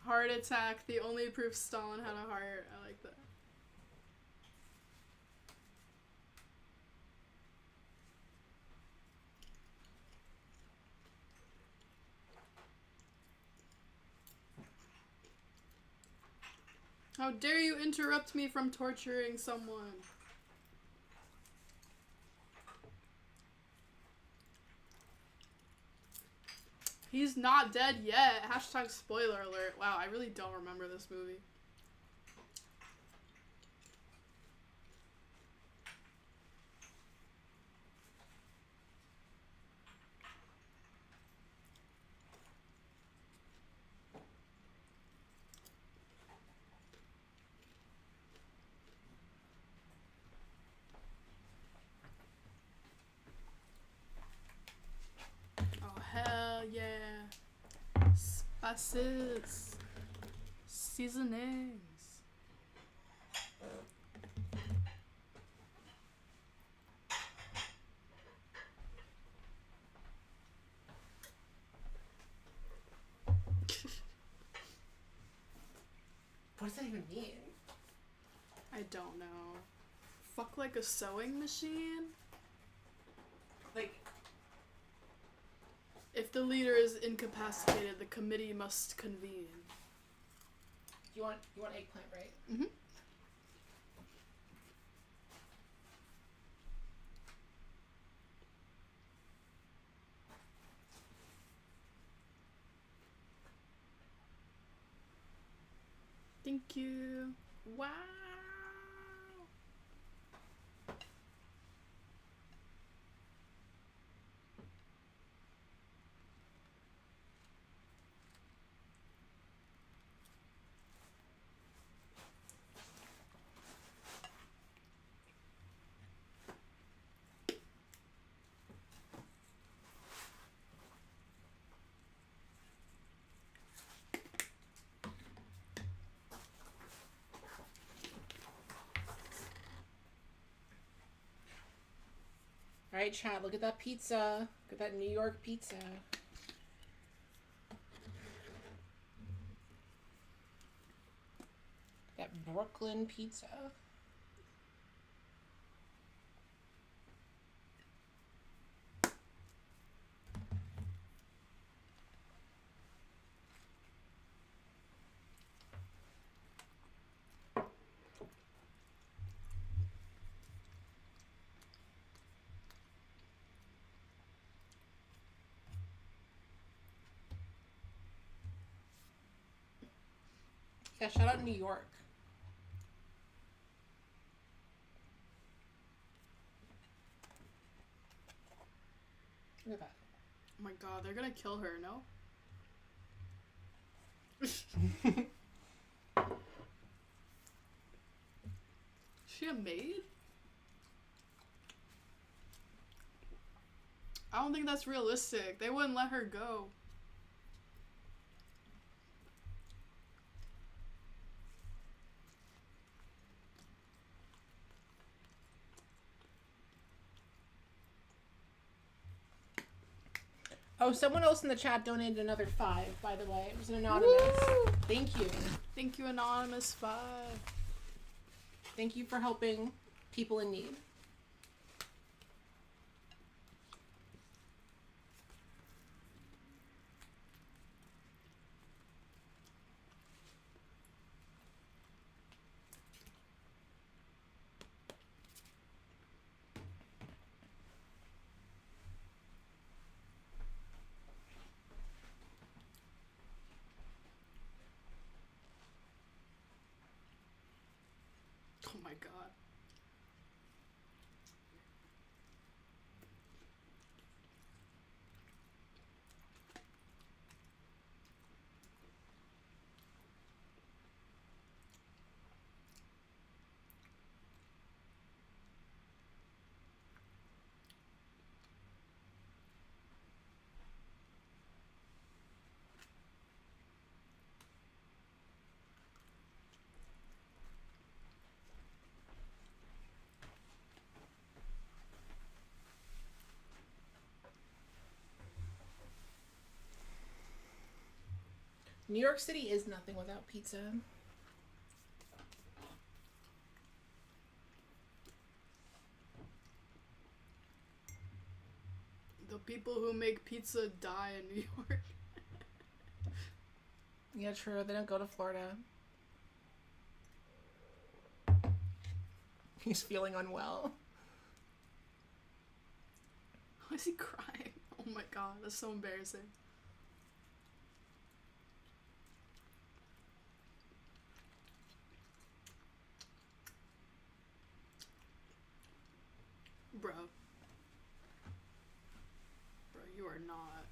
Heart attack, the only proof Stalin had a heart. I like that. How dare you interrupt me from torturing someone? He's not dead yet. Hashtag spoiler alert. Wow, I really don't remember this movie. Oh, hell yeah. Spices. Seasonings. What does that even mean? I don't know. Fuck like a sewing machine? Like, if the leader is incapacitated, the committee must convene. you want eggplant, right? Mm-hmm. Thank you. Wow. All right, Chad, look at that pizza. Look at that New York pizza. That Brooklyn pizza. Yeah, shout out New York. Look at that. Oh my god, they're gonna kill her, no? She a maid? I don't think that's realistic. They wouldn't let her go. Oh, someone else in the chat donated another 5, by the way. It was an anonymous. Woo! Thank you. Thank you, Anonymous 5. Thank you for helping people in need. Oh my god. New York City is nothing without pizza. The people who make pizza die in New York. Yeah, true. They don't go to Florida. He's feeling unwell. Why is he crying? Oh my god, that's so embarrassing. Bro. Bro, you are not.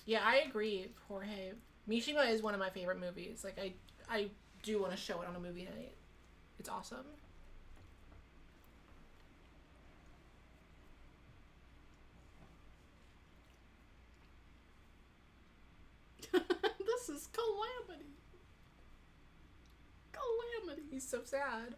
Yeah, I agree, Jorge. Mishima is one of my favorite movies. Like, I do want to show it on a movie night. It's awesome. This is calamity. Calamity. He's so sad.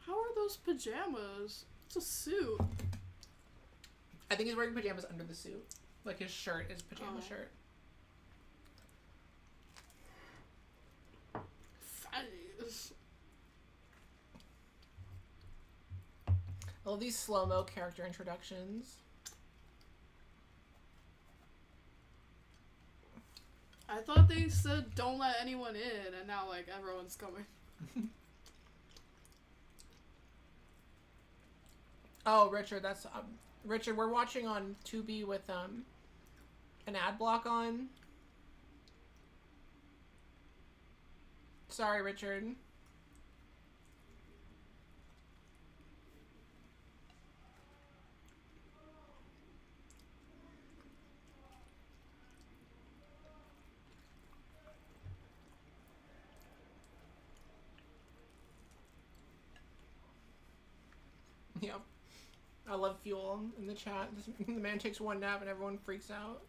How are those pajamas? It's a suit. I think he's wearing pajamas under the suit. Like, his shirt is pajama shirt. Fatties. All these slow-mo character introductions. I thought they said don't let anyone in, and now, like, everyone's coming. Oh, Richard, that's Richard, we're watching on Tubi with an ad block on. Sorry, Richard. Yep. I love Fuel in the chat. The man takes one nap and everyone freaks out.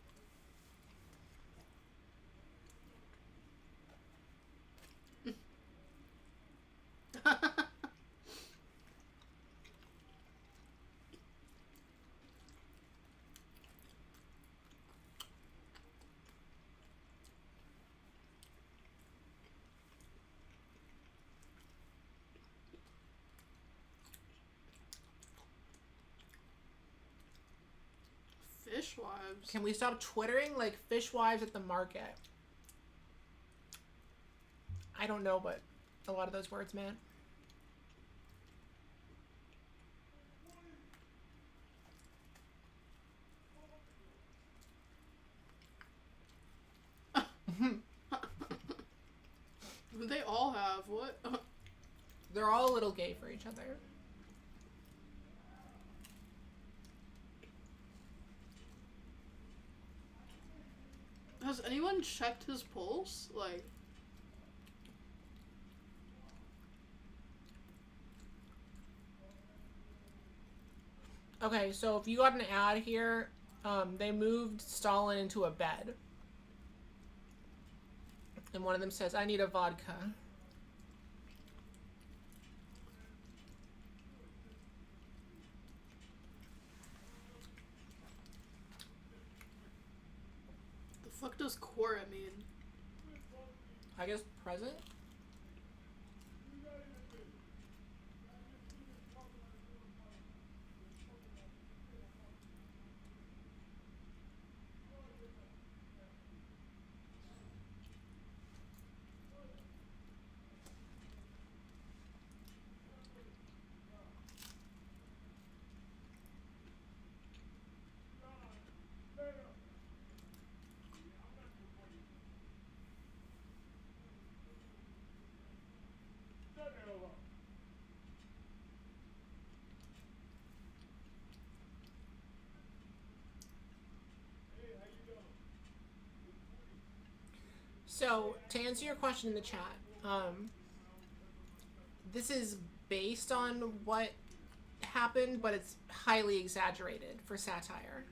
Fishwives. Can we stop twittering like fishwives at the market? I don't know what a lot of those words meant. They all have. What? They're all a little gay for each other. Has anyone checked his pulse? Like... Okay, so if you got an ad here, they moved Stalin into a bed. And one of them says, I need a vodka. The fuck does Quora mean? I guess present? So, to answer your question in the chat, this is based on what happened, but it's highly exaggerated for satire.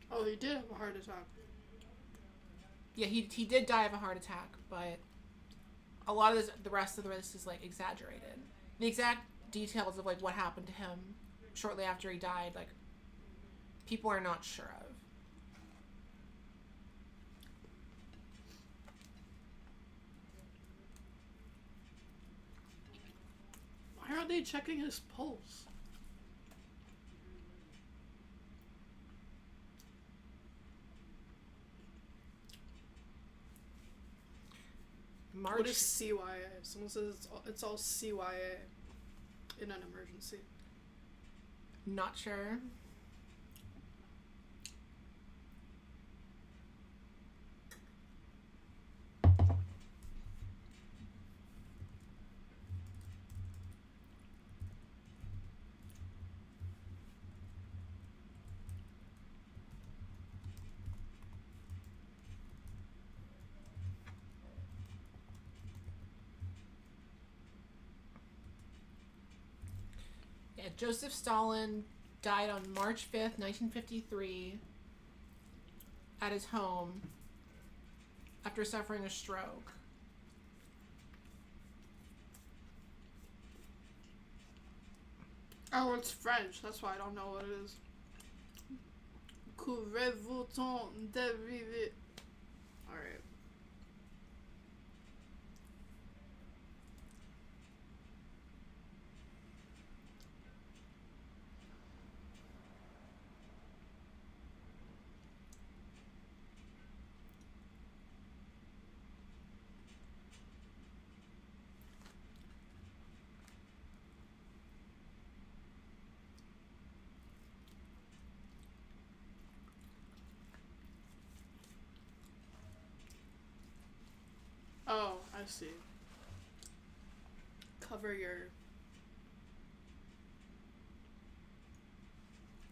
Oh, he did have a heart attack. Yeah, he did die of a heart attack, but a lot of the rest of this is, like, exaggerated. The exact details of, like, what happened to him shortly after he died, like, people are not sure of. Why aren't they checking his pulse? What is CYA? Someone says it's all CYA in an emergency. Not sure. Yeah, Joseph Stalin died on March 5th, 1953 at his home after suffering a stroke. Oh, it's French. That's why I don't know what it is. Courez-vous temps d'arriver? Alright. I see. Cover your...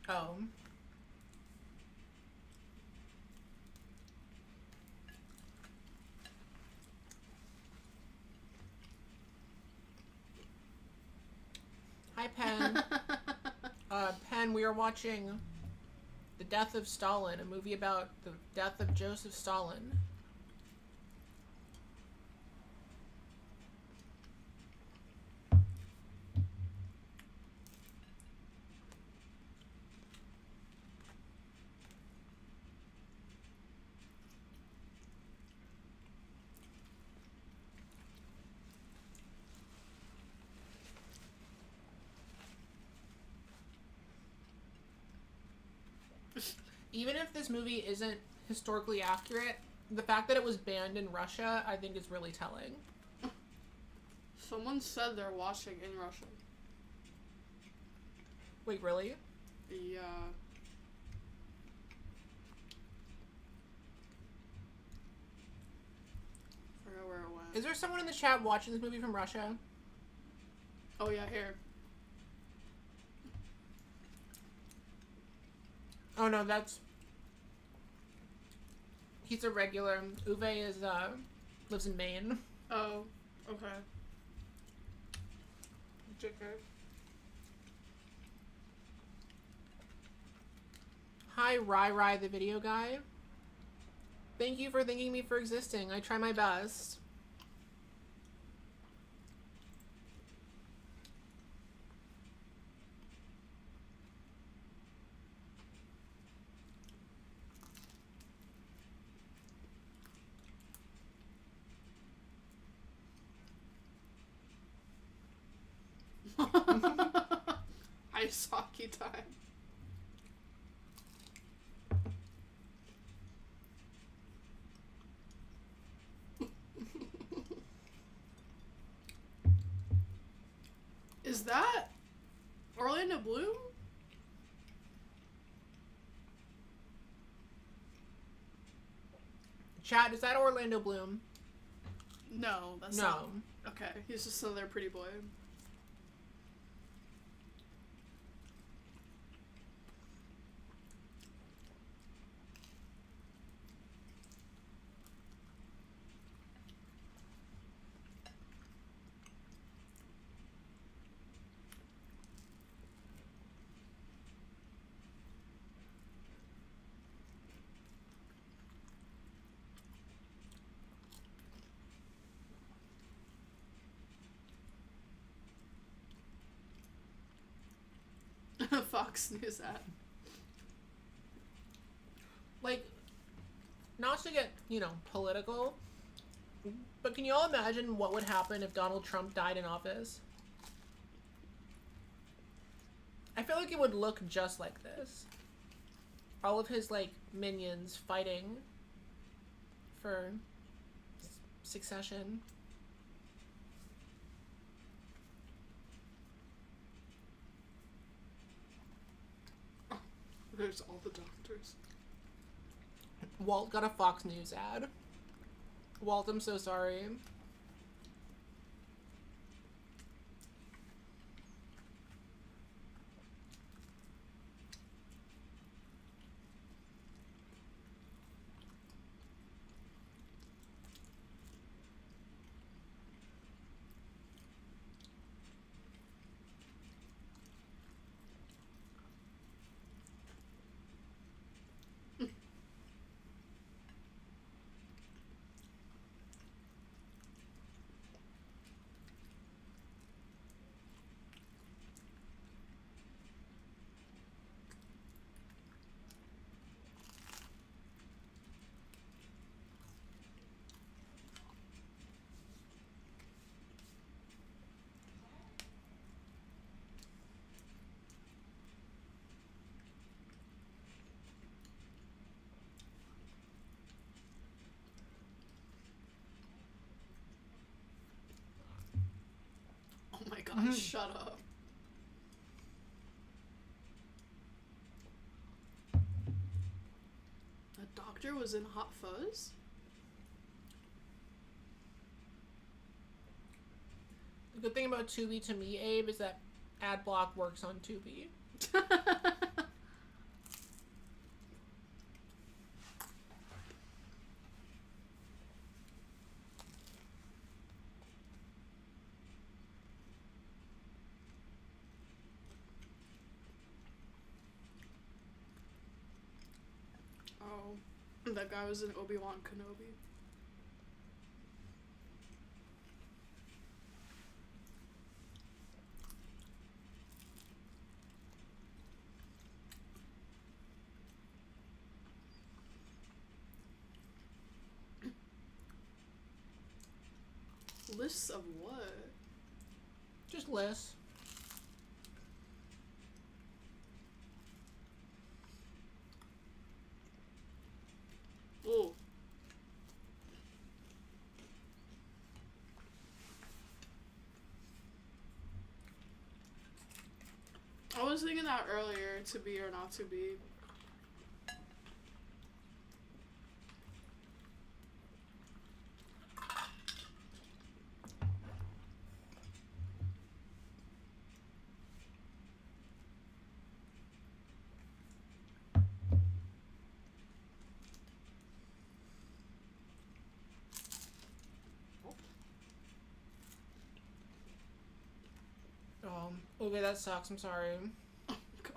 Oh. Hi, Pen. Pen, we are watching The Death of Stalin, a movie about the death of Joseph Stalin. Even if this movie isn't historically accurate, the fact that it was banned in Russia, I think is really telling. Someone said they're watching in Russia. Wait, really? Yeah. Forgot where it went. Is there someone in the chat watching this movie from Russia? Oh yeah, here. Oh no, that's... He's a regular. Uwe is, lives in Maine. Oh, okay. JK. Hi, Rai the video guy. Thank you for thanking me for existing. I try my best. Ice hockey time. Is that Orlando Bloom? Chat, is that Orlando Bloom? No, that's no. not. Okay, he's just another pretty boy. Fox News ad. Like, not to get, political, but can you all imagine what would happen if Donald Trump died in office? I feel like it would look just like this. All of his, minions fighting for succession. There's all the doctors. Walt got a Fox News ad. Walt, I'm so sorry. Oh my god, shut up. A doctor was in Hot Fuzz? The good thing about Tubi to me, Abe, is that ad block works on Tubi. Oh, that guy was in Obi-Wan Kenobi. Lists of what? Just lists. Oh. I was thinking that earlier, to be or not to be. Okay, that sucks. I'm sorry. Oh, God.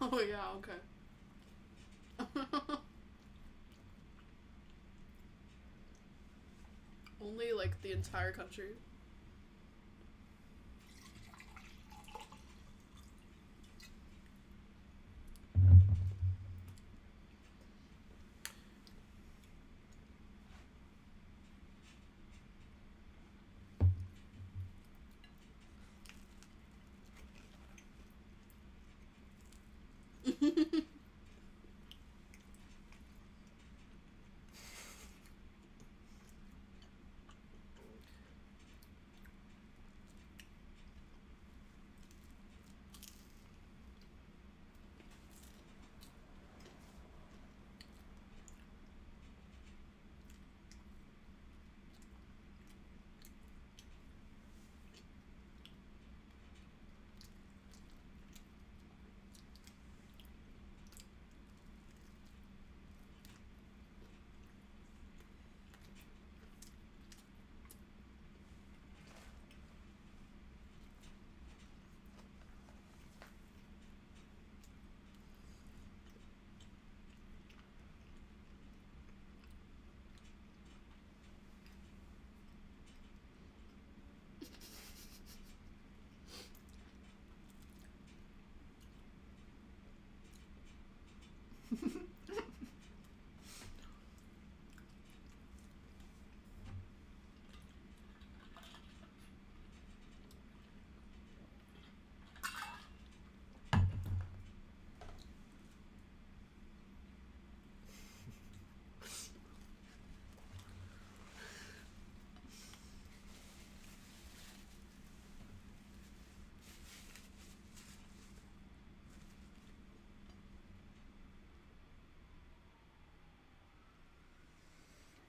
Oh, yeah, okay. Only, like, the entire country.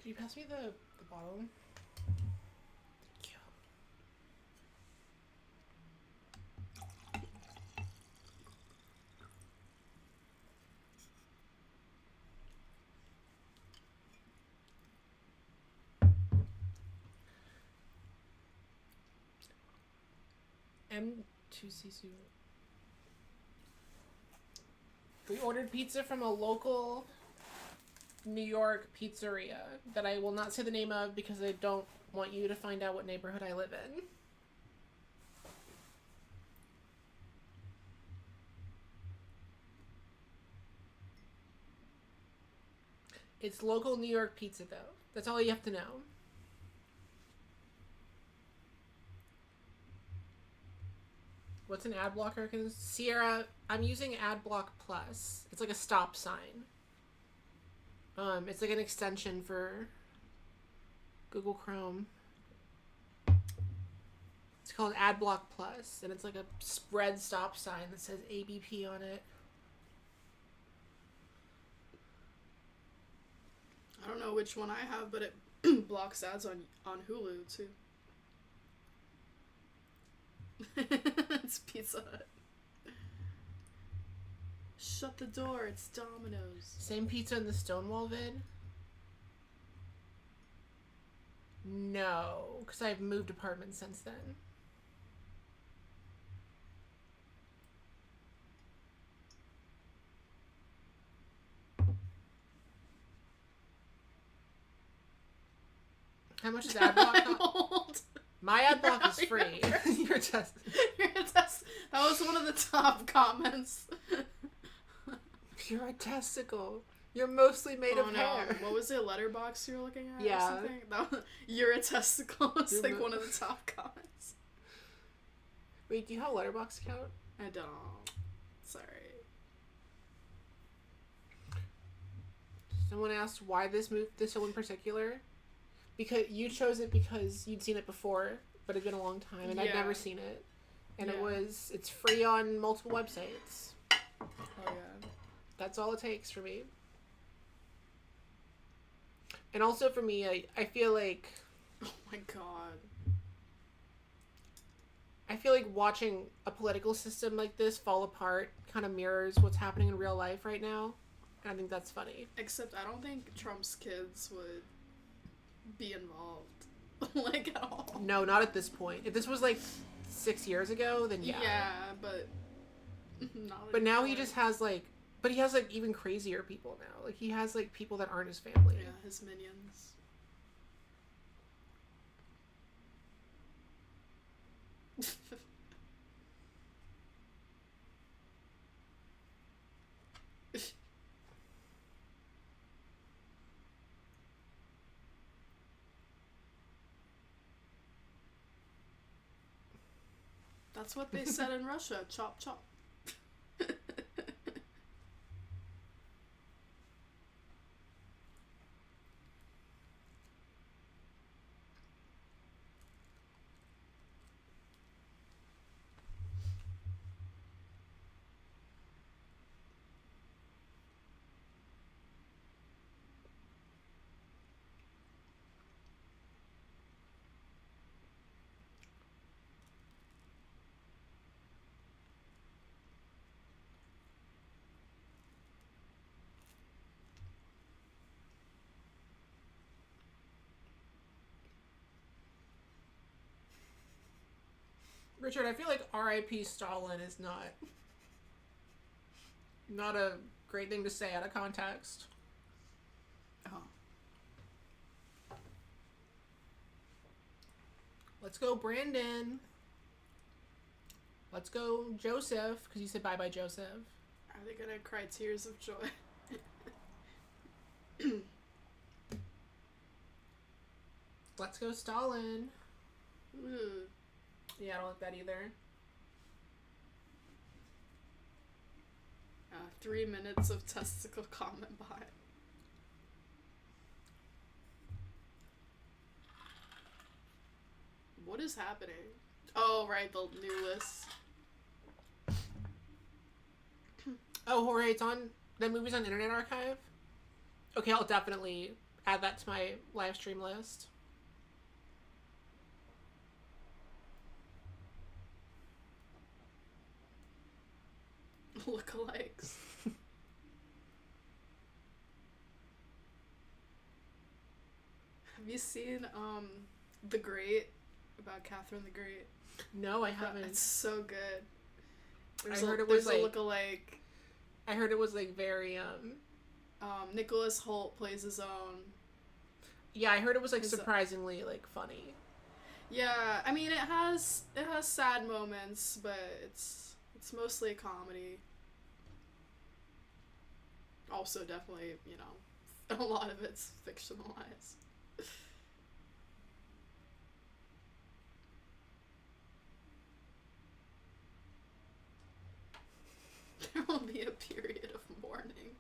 Can you pass me the bottle? Thank you. M2C2. We ordered pizza from a local New York pizzeria that I will not say the name of because I don't want you to find out what neighborhood I live in. It's local New York pizza, though. That's all you have to know. What's an ad blocker? Sierra, I'm using AdBlock Plus. It's like a stop sign. It's like an extension for Google Chrome. It's called AdBlock Plus, and it's like a red stop sign that says ABP on it. I don't know which one I have, but it blocks ads on Hulu too. It's Pizza Hut. Shut the door, it's Domino's. Same pizza in the Stonewall vid? No, because I've moved apartments since then. How much is AdBlock cost? My AdBlock is free. You're just... That was one of the top comments. You're a testicle. You're mostly made of hair. What was it? Letterbox you were looking at? Yeah. Or something? You're a testicle was like one of the top comments. Wait, do you have a Letterbox account? I don't. Sorry. Someone asked why this film in particular. Because you chose it because you'd seen it before, but it'd been a long time, and I'd never seen it. And it's free on multiple websites. Oh yeah. That's all it takes for me. And also for me, I feel like... Oh my god. I feel like watching a political system like this fall apart kind of mirrors what's happening in real life right now. And I think that's funny. Except I don't think Trump's kids would be involved. Like, at all. No, not at this point. If this was like 6 years ago, then yeah. Yeah, but... Not but now he just has like... But he has, like, even crazier people now. Like, he has, like, people that aren't his family. Yeah, his minions. That's what they said in Russia. Chop, chop. Richard, I feel like R.I.P. Stalin is not a great thing to say out of context. Oh. Let's go, Brandon. Let's go, Joseph, because you said bye-bye, Joseph. Are they gonna cry tears of joy? Let's go, Stalin. Ooh. Yeah, I don't like that either. 3 minutes of testicle comment bot. What is happening? Oh, right, the new list. Oh, Jorge, it's on... That movie's on Internet Archive? Okay, I'll definitely add that to my live stream list. Lookalikes. Have you seen The Great? About Catherine the Great? No, I haven't. It's so good. I heard it was like... a lookalike. I heard it was like very Nicholas Hoult plays his own. Yeah, I heard it was like surprisingly like funny. Yeah, I mean it has sad moments, but it's mostly a comedy. Also, definitely, you know, a lot of it's fictionalized. There will be a period of mourning.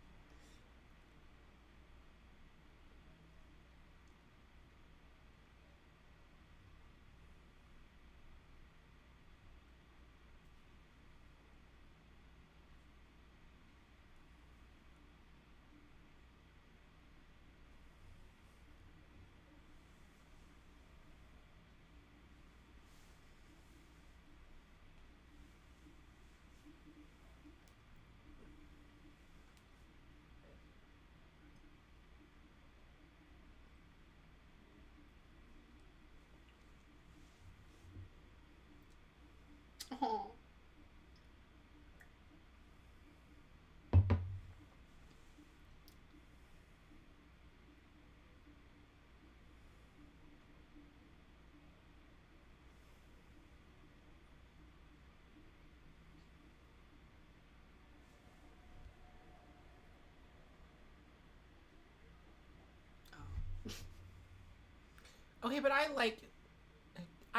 Okay, but I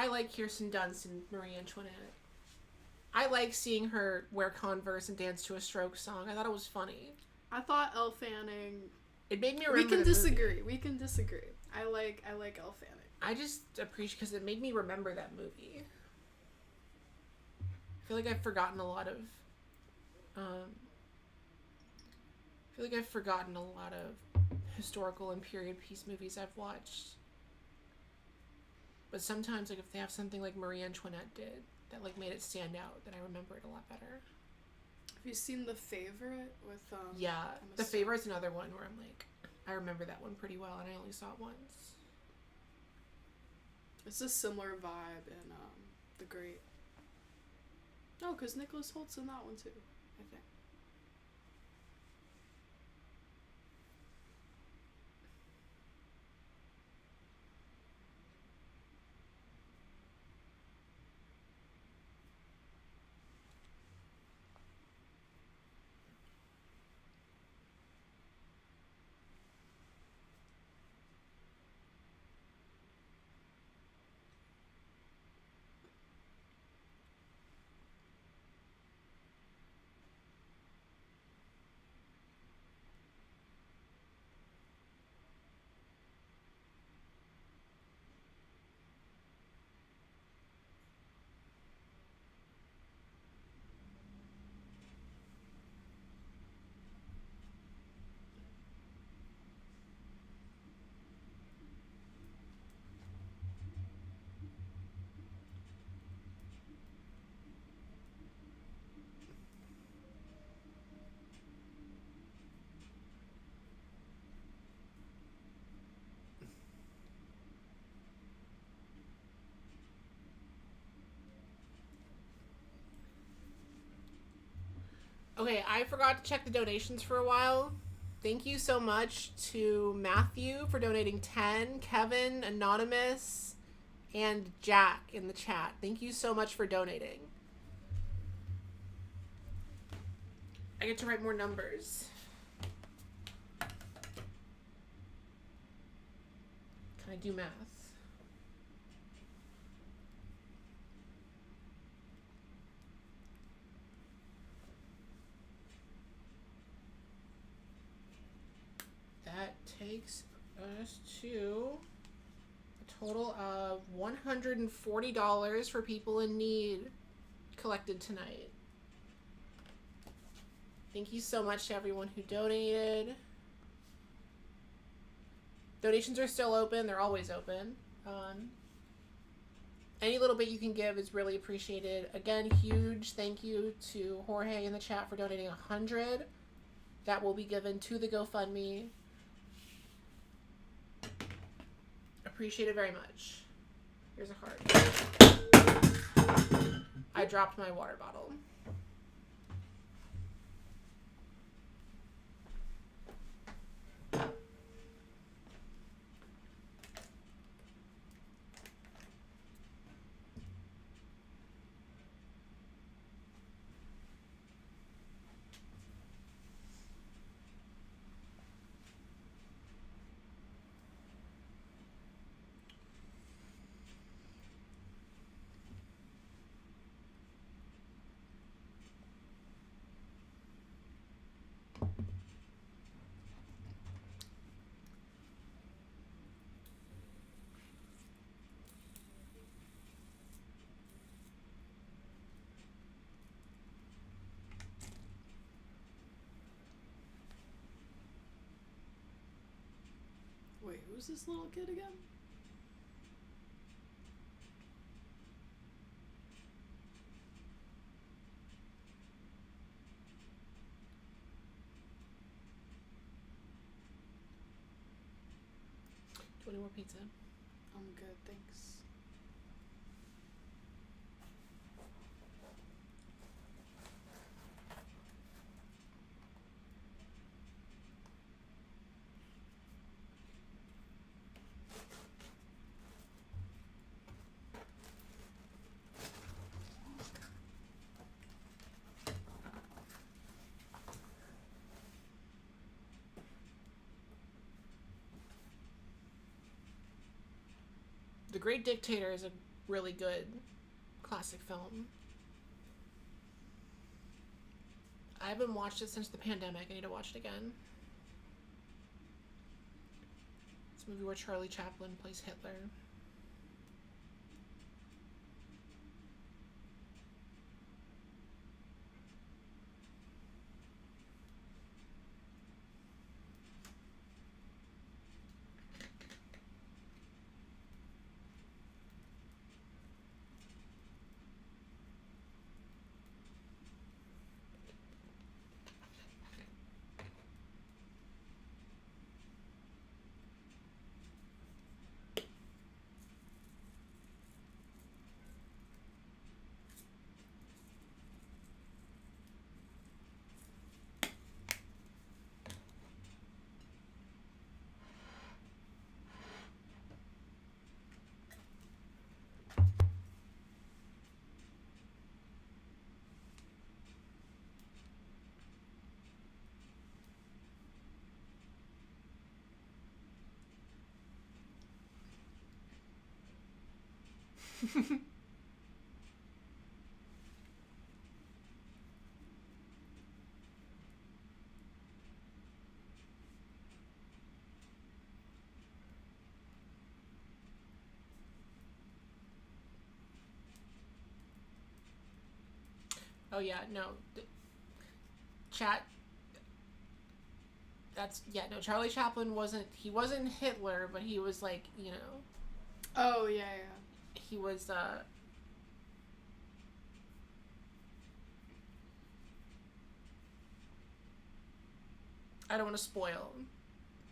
like Kirsten Dunst and Marie Antoinette. I like seeing her wear Converse and dance to a Strokes song. I thought it was funny. I thought Elle Fanning. It made me remember. We can disagree. I like Elle Fanning. I just appreciate because it made me remember that movie. I feel like I've forgotten a lot of. Historical and period piece movies I've watched. But sometimes, like, if they have something like Marie Antoinette did that, like, made it stand out, then I remember it a lot better. Have you seen The Favorite with, Yeah, The Favorite's another one where I'm like, I remember that one pretty well, and I only saw it once. It's a similar vibe in, The Great. No, because Nicholas Holt's in that one, too, I think. Okay, I forgot to check the donations for a while. Thank you so much to Matthew for donating 10, Kevin, Anonymous, and Jack in the chat. Thank you so much for donating. I get to write more numbers. Can I do math? That takes us to a total of $140 for people in need collected tonight. Thank you so much to everyone who donated. Donations are still open. They're always open. Any little bit you can give is really appreciated. Again, huge thank you to Jorge in the chat for donating 100. That will be given to the GoFundMe. Appreciate it very much. Here's a heart. I dropped my water bottle. Wait, who's this little kid again? Do you want any more pizza? I'm good, thanks. The Great Dictator is a really good classic film. I haven't watched it since the pandemic. I need to watch it again. It's a movie where Charlie Chaplin plays Hitler. Oh yeah, no. Chat. No, Charlie Chaplin wasn't Hitler, but he was like, you know. Oh, yeah, yeah. He was, I don't want to spoil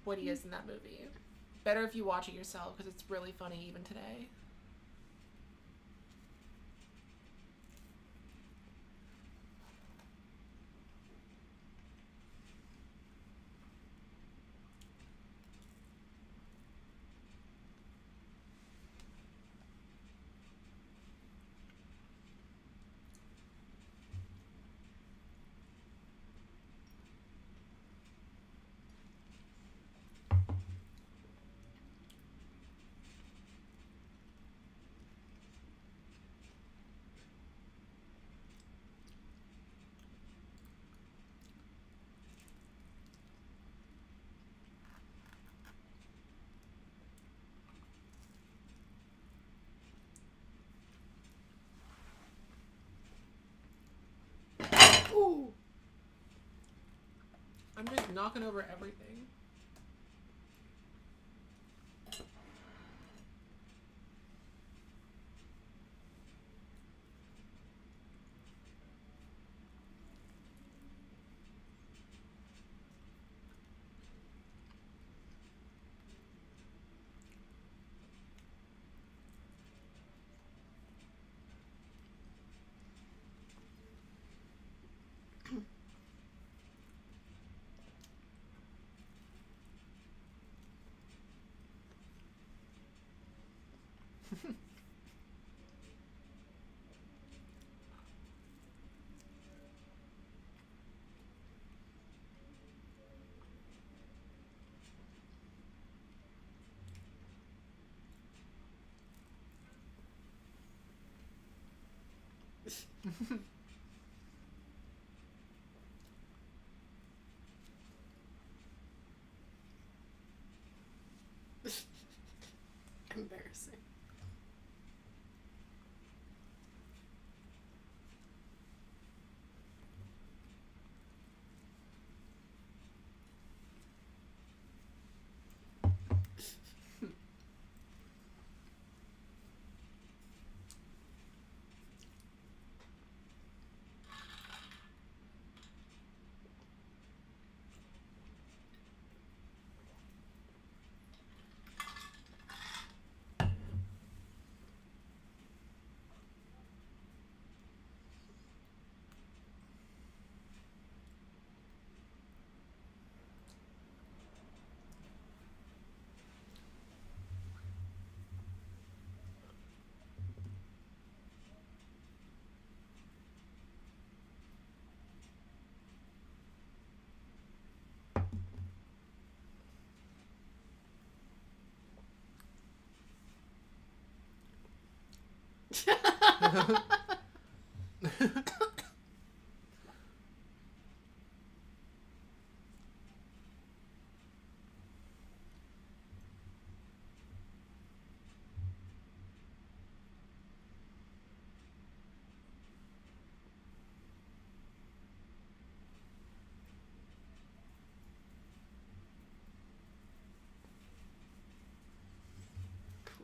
what he is in that movie. Better if you watch it yourself, because it's really funny even today. Ooh. I'm just knocking over everything. Embarrassing.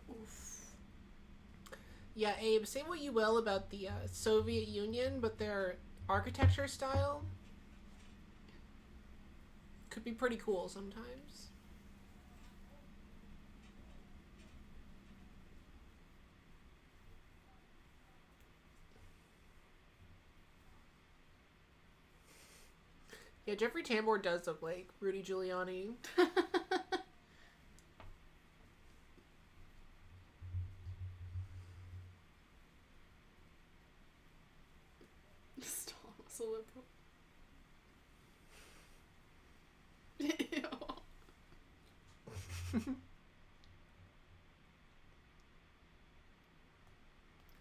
Oof. Yeah, Abe, say what you will about the Soviet Union, but their architecture style could be pretty cool sometimes. Yeah, Jeffrey Tambor does look like Rudy Giuliani. Stalin was a liberal.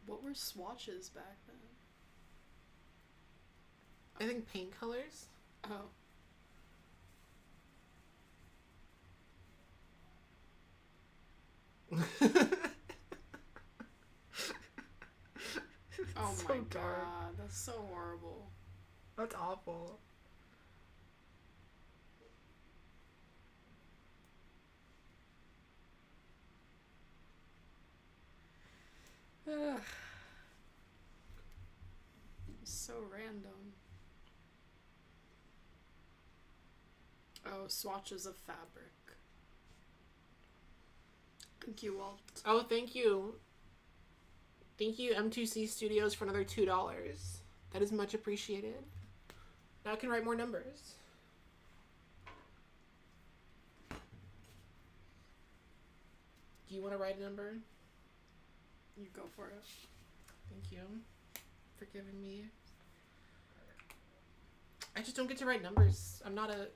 What were swatches back then? I think paint colors. Oh. Oh So my dark. god, that's so horrible. That's awful. Ugh. So random. Oh, swatches of fabric. Thank you, Walt. Oh, thank you. Thank you, M2C Studios, for another $2. That is much appreciated. Now I can write more numbers. Do you want to write a number? You go for it. Thank you for giving me. I just don't get to write numbers. I'm not a.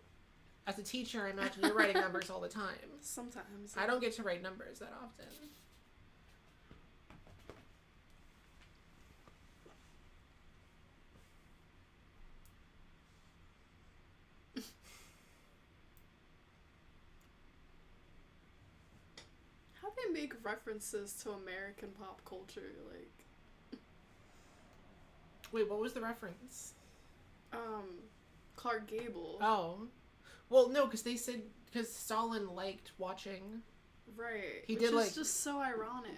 As a teacher, I imagine you're writing numbers all the time. Sometimes. I don't get to write numbers that often. How they make references to American pop culture, like. Wait, what was the reference? Clark Gable. Oh. Well, no, because they said. Because Stalin liked watching. Right. He Which did, is like. just so ironic.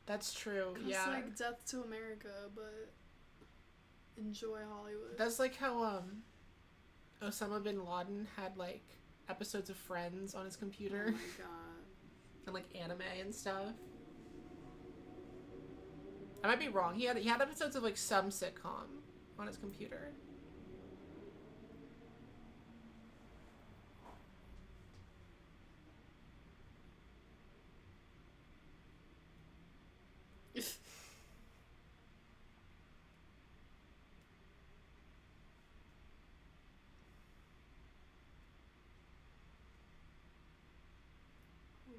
That's true, It's yeah. like Death to America, but enjoy Hollywood. That's like how, Osama bin Laden had, like, episodes of Friends on his computer. Oh my god. And, like, anime and stuff. I might be wrong. He had episodes of, like, some sitcom on his computer.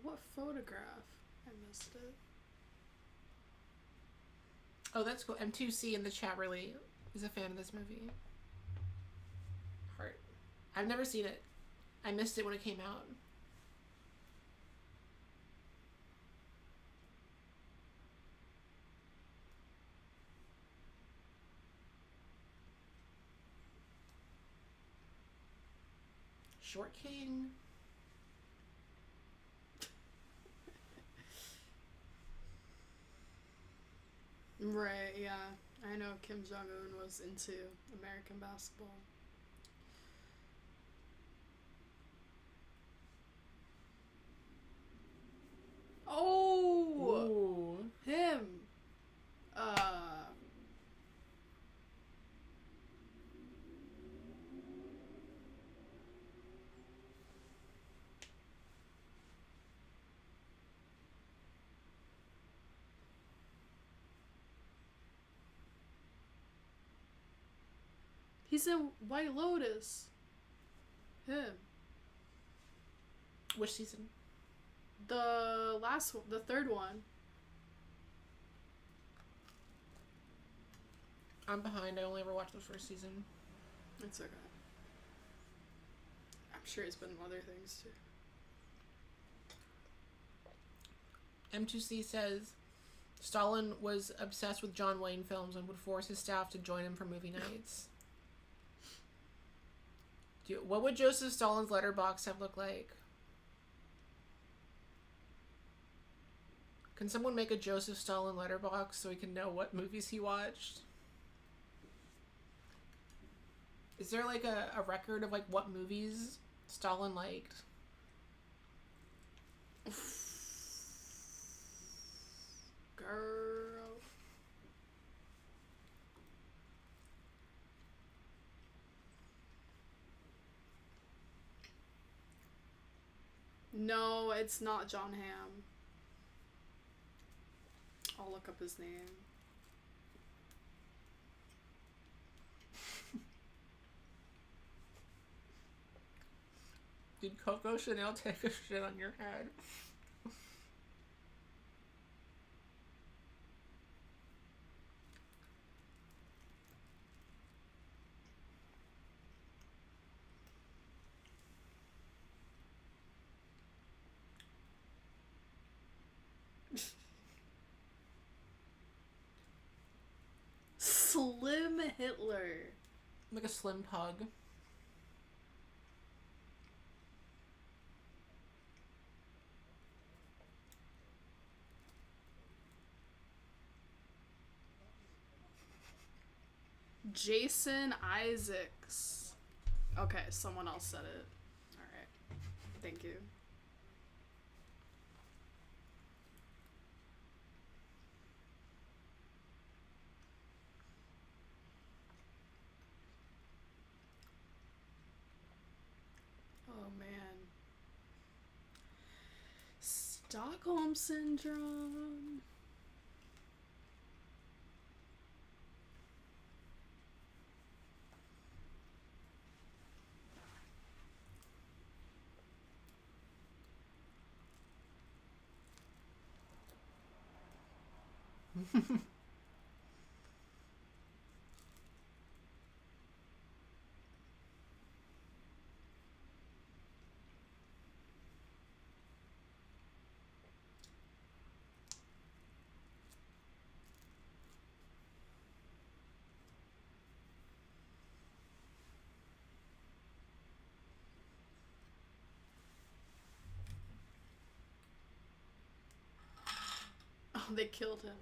What photograph? I missed it. Oh, that's cool. M2C in the chat really is a fan of this movie. Heart. I've never seen it. I missed it when it came out. Short King. Right, yeah. I know Kim Jong-un was into American basketball. Oh! Ooh. Him! He's in White Lotus. Him. Which season? The last one, the third one. I'm behind. I only ever watched the first season. It's okay. I'm sure he's been in other things too. M2C says Stalin was obsessed with John Wayne films and would force his staff to join him for movie nights. What would Joseph Stalin's letterbox have looked like? Can someone make a Joseph Stalin letterbox so we can know what movies he watched? Is there like a record of like what movies Stalin liked? Girl. No, it's not John Hamm. I'll look up his name. Did Coco Chanel take a shit on your head? Slim Hitler. Like a slim pug. Jason Isaacs. Okay, someone else said it. Alright. Thank you. Oh man. Stockholm Syndrome. Oh, they killed him.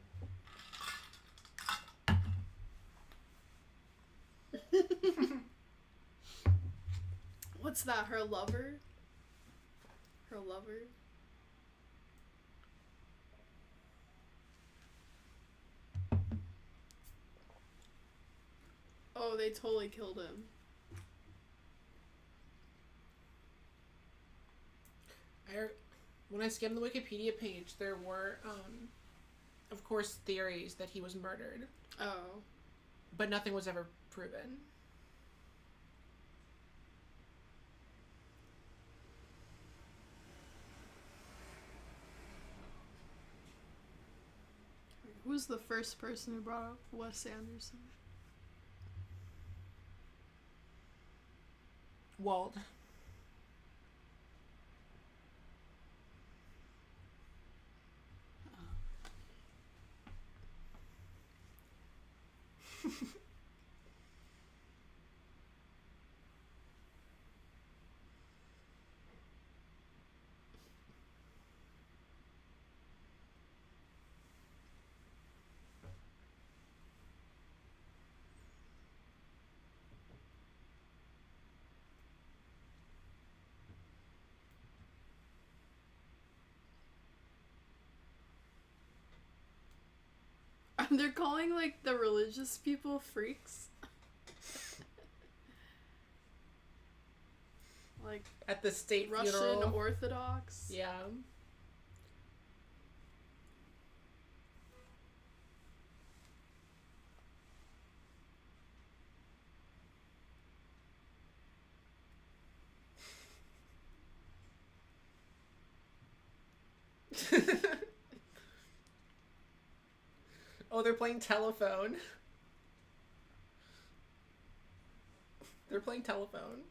What's that? Her lover? Her lover? Oh, they totally killed him. When I skimmed the Wikipedia page, there were, of course, theories that he was murdered. Oh. But nothing was ever proven. Who's the first person who brought up Wes Anderson? Walt. They're calling, like, the religious people freaks. Like, at the state Russian funeral. Orthodox. Yeah. Oh, they're playing telephone. They're playing telephone.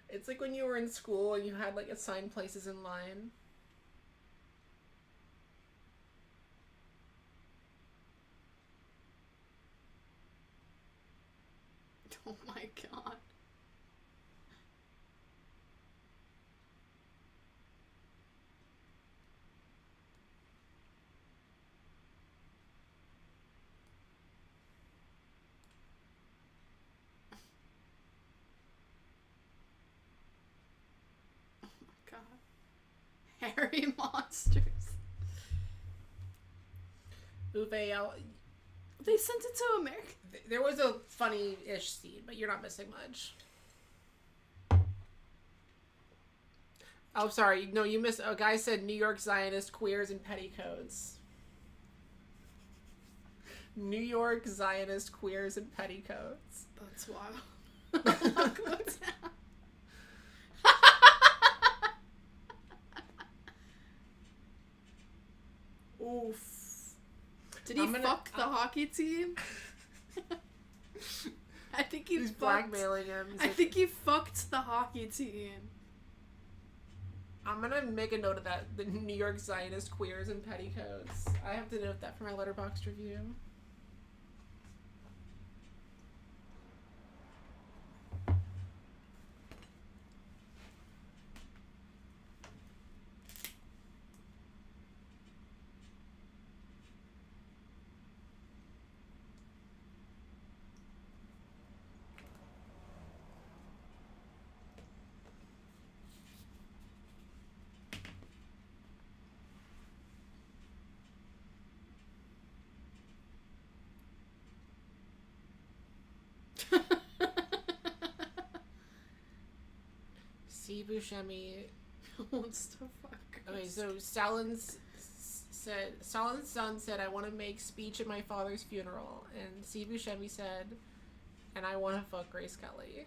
It's like when you were in school and you had like assigned places in line. Oh my god. God. Hairy monsters. Uwe, They sent it to America. there was a funny-ish scene, but you're not missing much. Oh, sorry. No, you missed. A guy said New York Zionist queers in petticoats. New York Zionist queers in petticoats. That's wild. I'll go down. Oof. Did he fuck the hockey team? I think He's blackmailing him. I think he fucked the hockey team. I'm gonna make a note of that. The New York Zionist queers in petticoats. I have to note that for my Letterboxd review. C. Buscemi wants to fuck. Okay, so Stalin's son said, "I want to make speech at my father's funeral," and C. Buscemi said, "And I want to fuck Grace Kelly."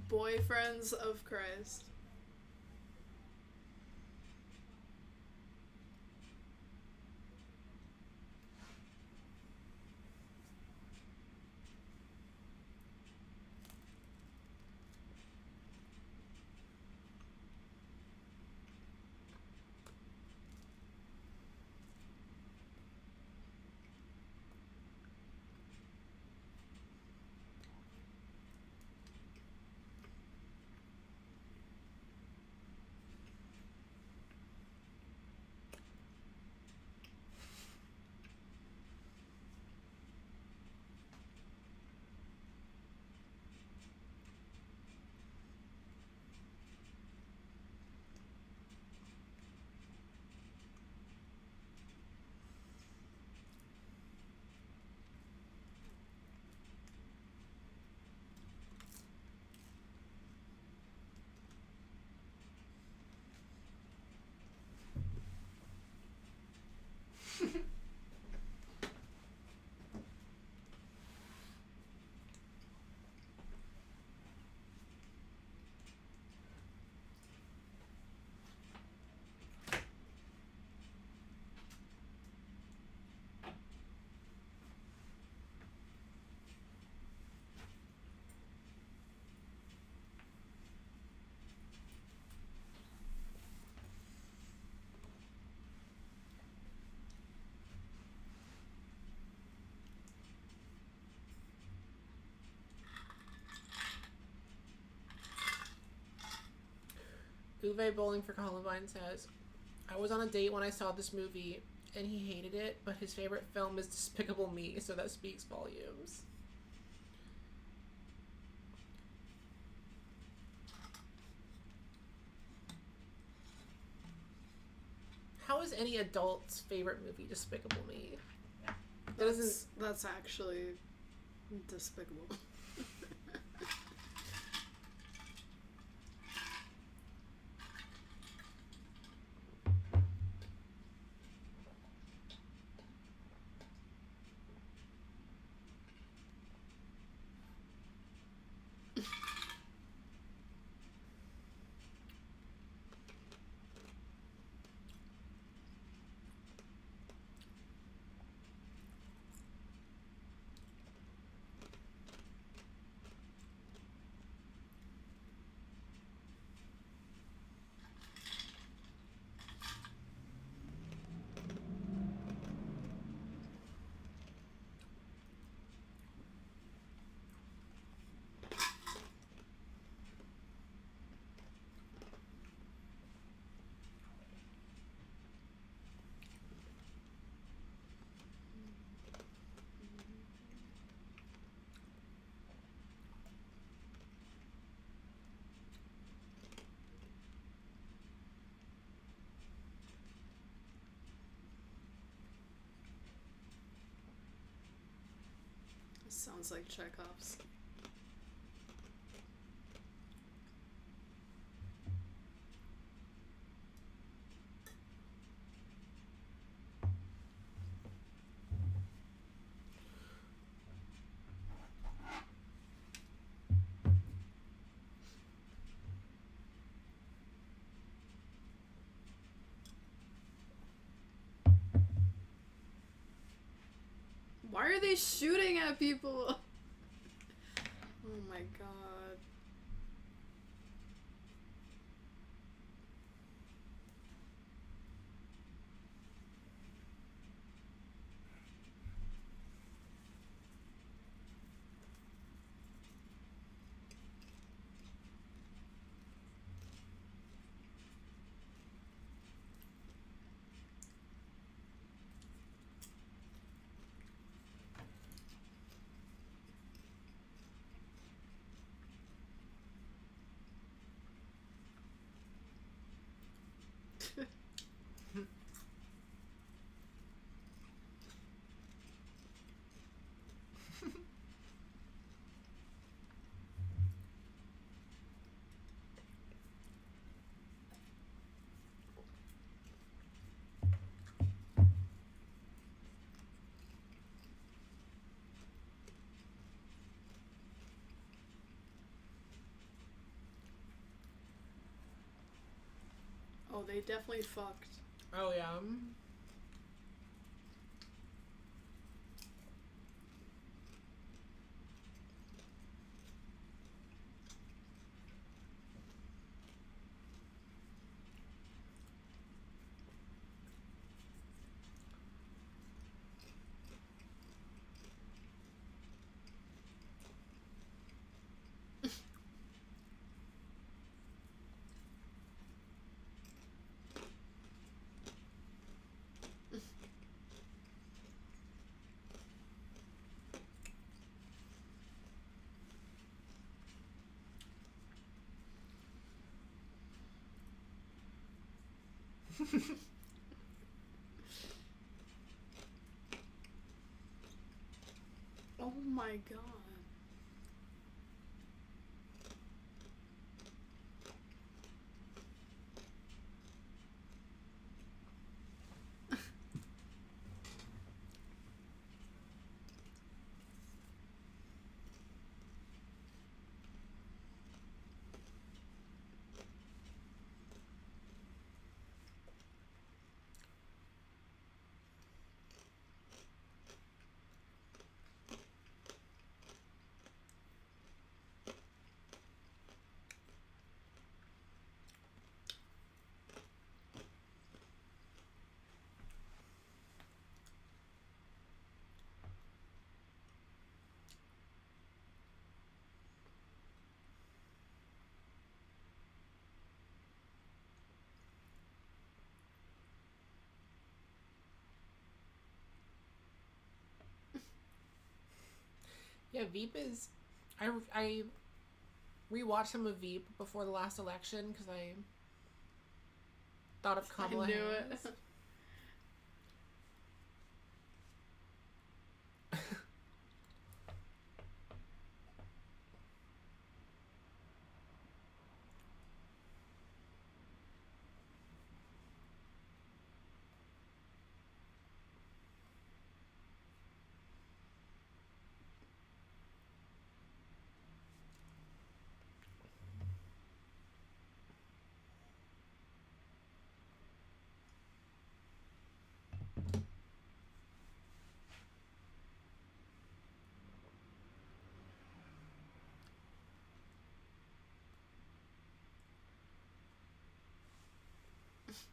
Boyfriends of Christ. Uwe Bowling for Columbine says, I was on a date when I saw this movie, and he hated it, but his favorite film is Despicable Me, so that speaks volumes. How is any adult's favorite movie Despicable Me? That's actually despicable. Sounds like Chekhov's. Why are they shooting at people? Oh my god. Oh, they definitely fucked. Oh, yeah. Oh my god. Yeah, Veep is. I rewatched some of Veep before the last election because I thought of Kamala I knew Harris. it.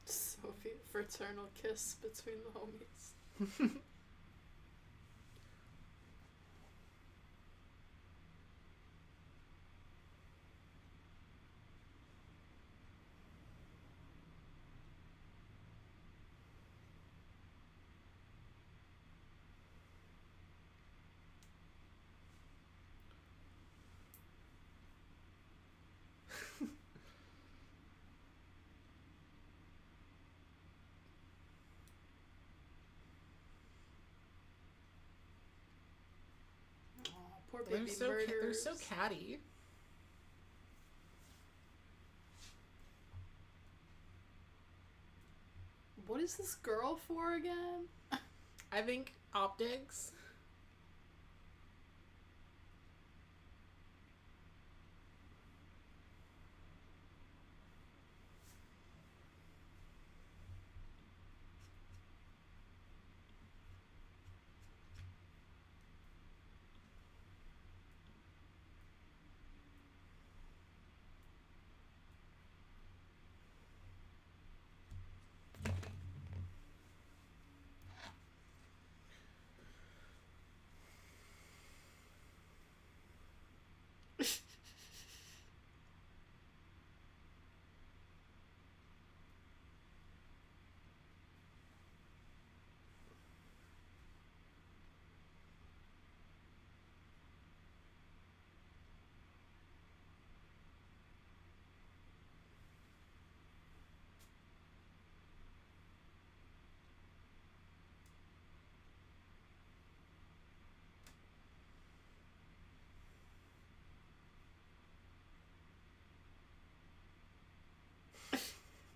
Soviet fraternal kiss between the homies. Aw, poor baby They're so murders. catty. What is this girl for again? I think optics.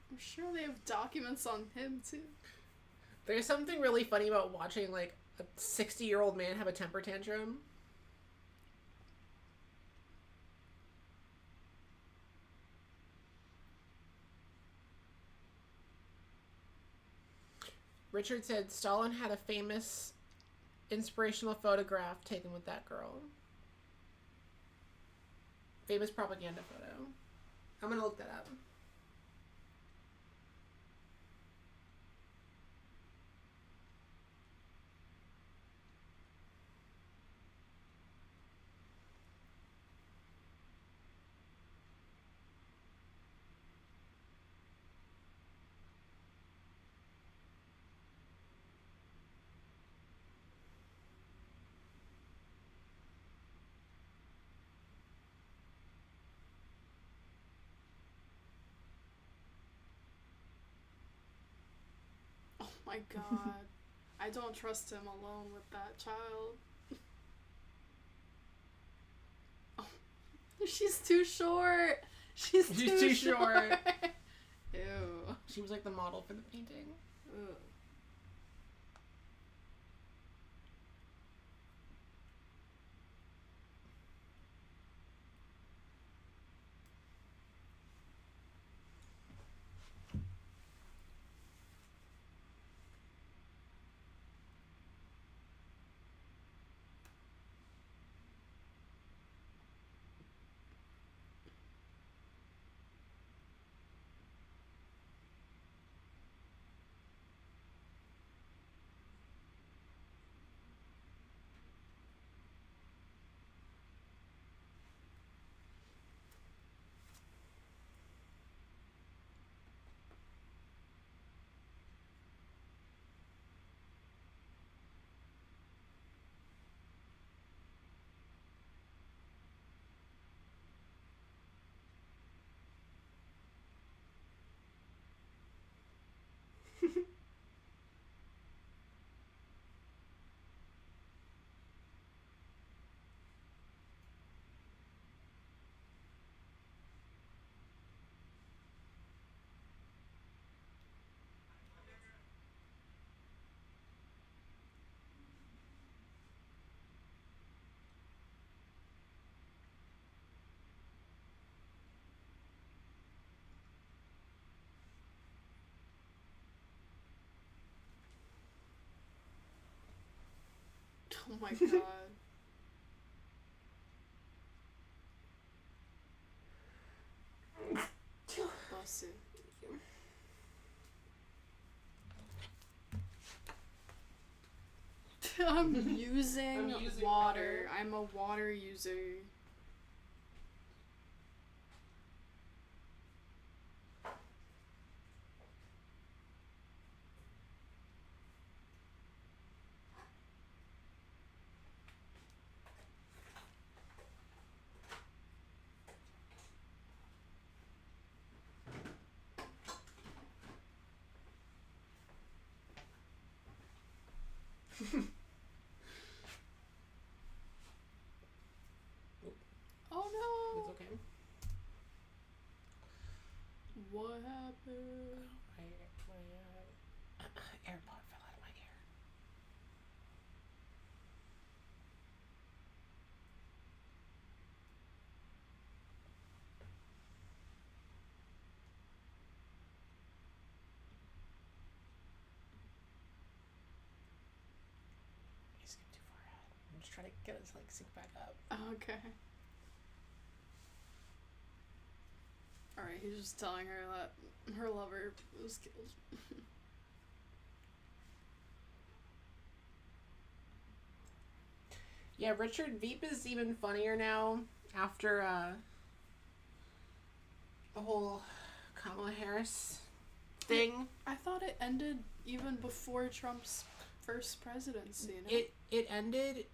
I'm sure they have documents on him too. There's something really funny about watching like a 60-year-old man have a temper tantrum. Richard said Stalin had a famous inspirational photograph taken with that girl. Famous propaganda photo. I'm gonna look that up. Oh my god. I don't trust him alone with that child. Oh, she's too short. She's too short. Ew. She was like the model for the painting. Ugh. Oh my god. Bless you. I'm using water. I'm a water user. Oh no! It's okay. What happened? My AirPod fell out of my ear. He's getting too far ahead. I'm just trying to get us like sync back up. Okay. Alright, he's just telling her that her lover was killed. Yeah, Richard Veep is even funnier now after the whole Kamala Harris thing. I thought it ended even before Trump's first presidency, no? It ended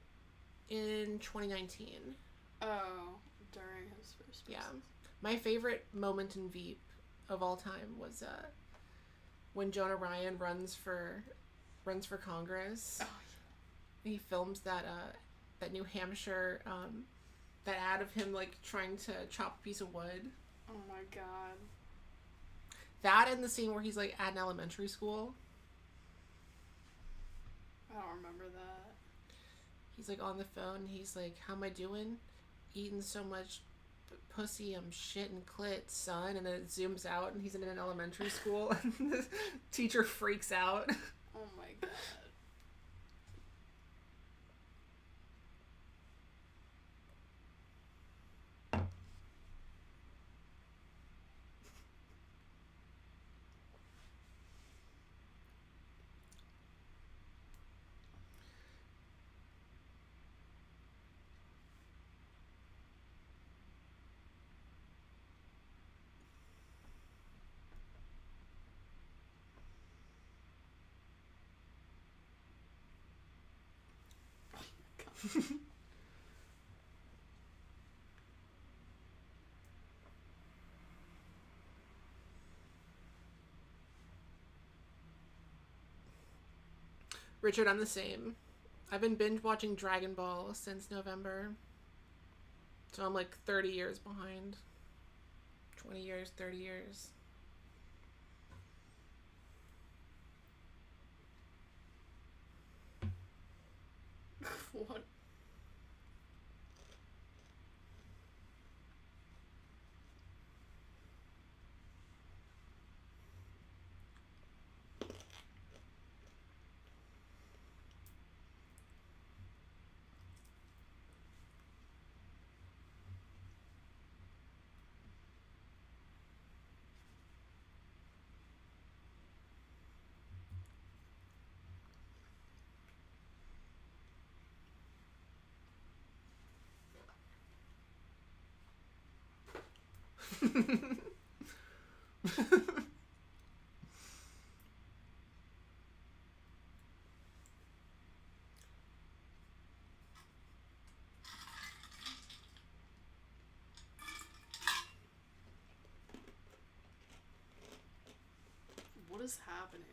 in 2019. Oh, during his first presidency. Yeah. My favorite moment in Veep of all time was when Jonah Ryan runs for Congress. Oh, yeah. He films that New Hampshire that ad of him like trying to chop a piece of wood. Oh my god. That and the scene where he's like at an elementary school. I don't remember that. He's like on the phone. He's like, "How am I doing? Eating so much pussy, I'm shitting clit, son." And then it zooms out, and he's in an elementary school, and the teacher freaks out. Oh my god. Richard, I'm the same. I've been binge watching Dragon Ball since November. So I'm like 30 years behind. 20 years, 30 years. What? What is happening?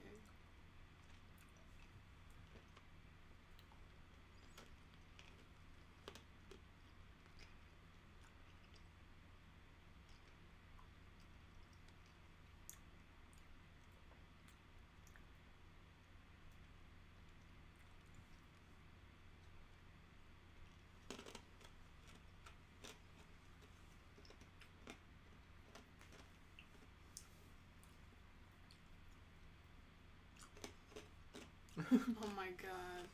Oh my god.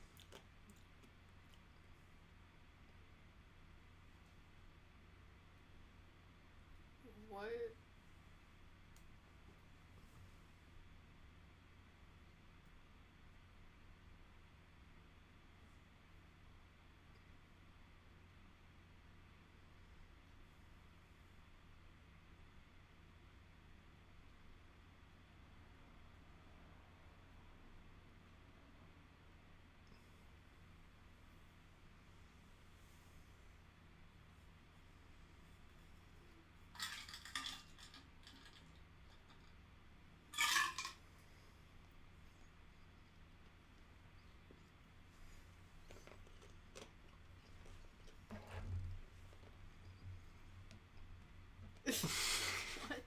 What?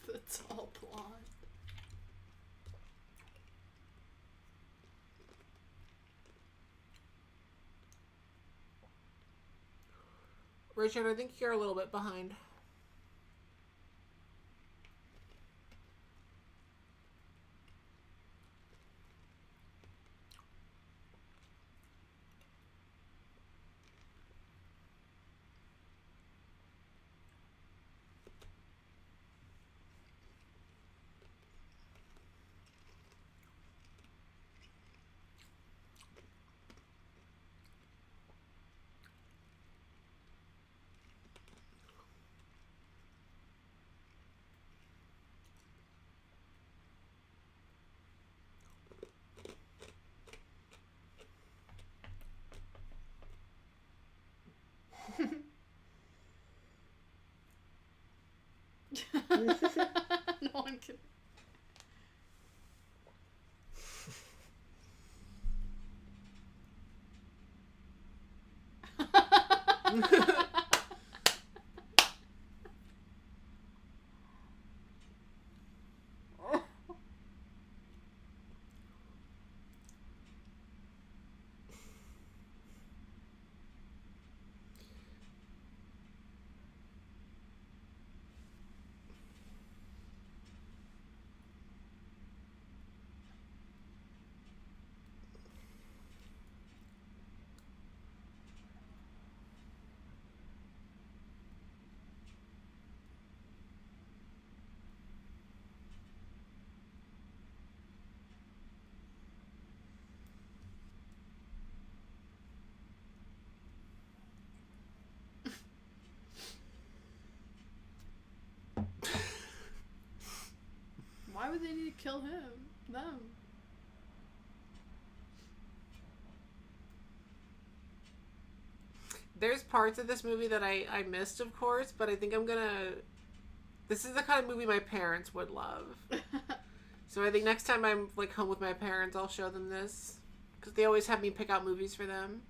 The tall blonde. Richard, I think you're a little bit behind. No, I'm kidding. Why would they need to kill him? Them? There's parts of this movie that I missed, of course, but I think I'm gonna... This is the kind of movie my parents would love. So I think next time I'm, like, home with my parents, I'll show them this. Because they always have me pick out movies for them.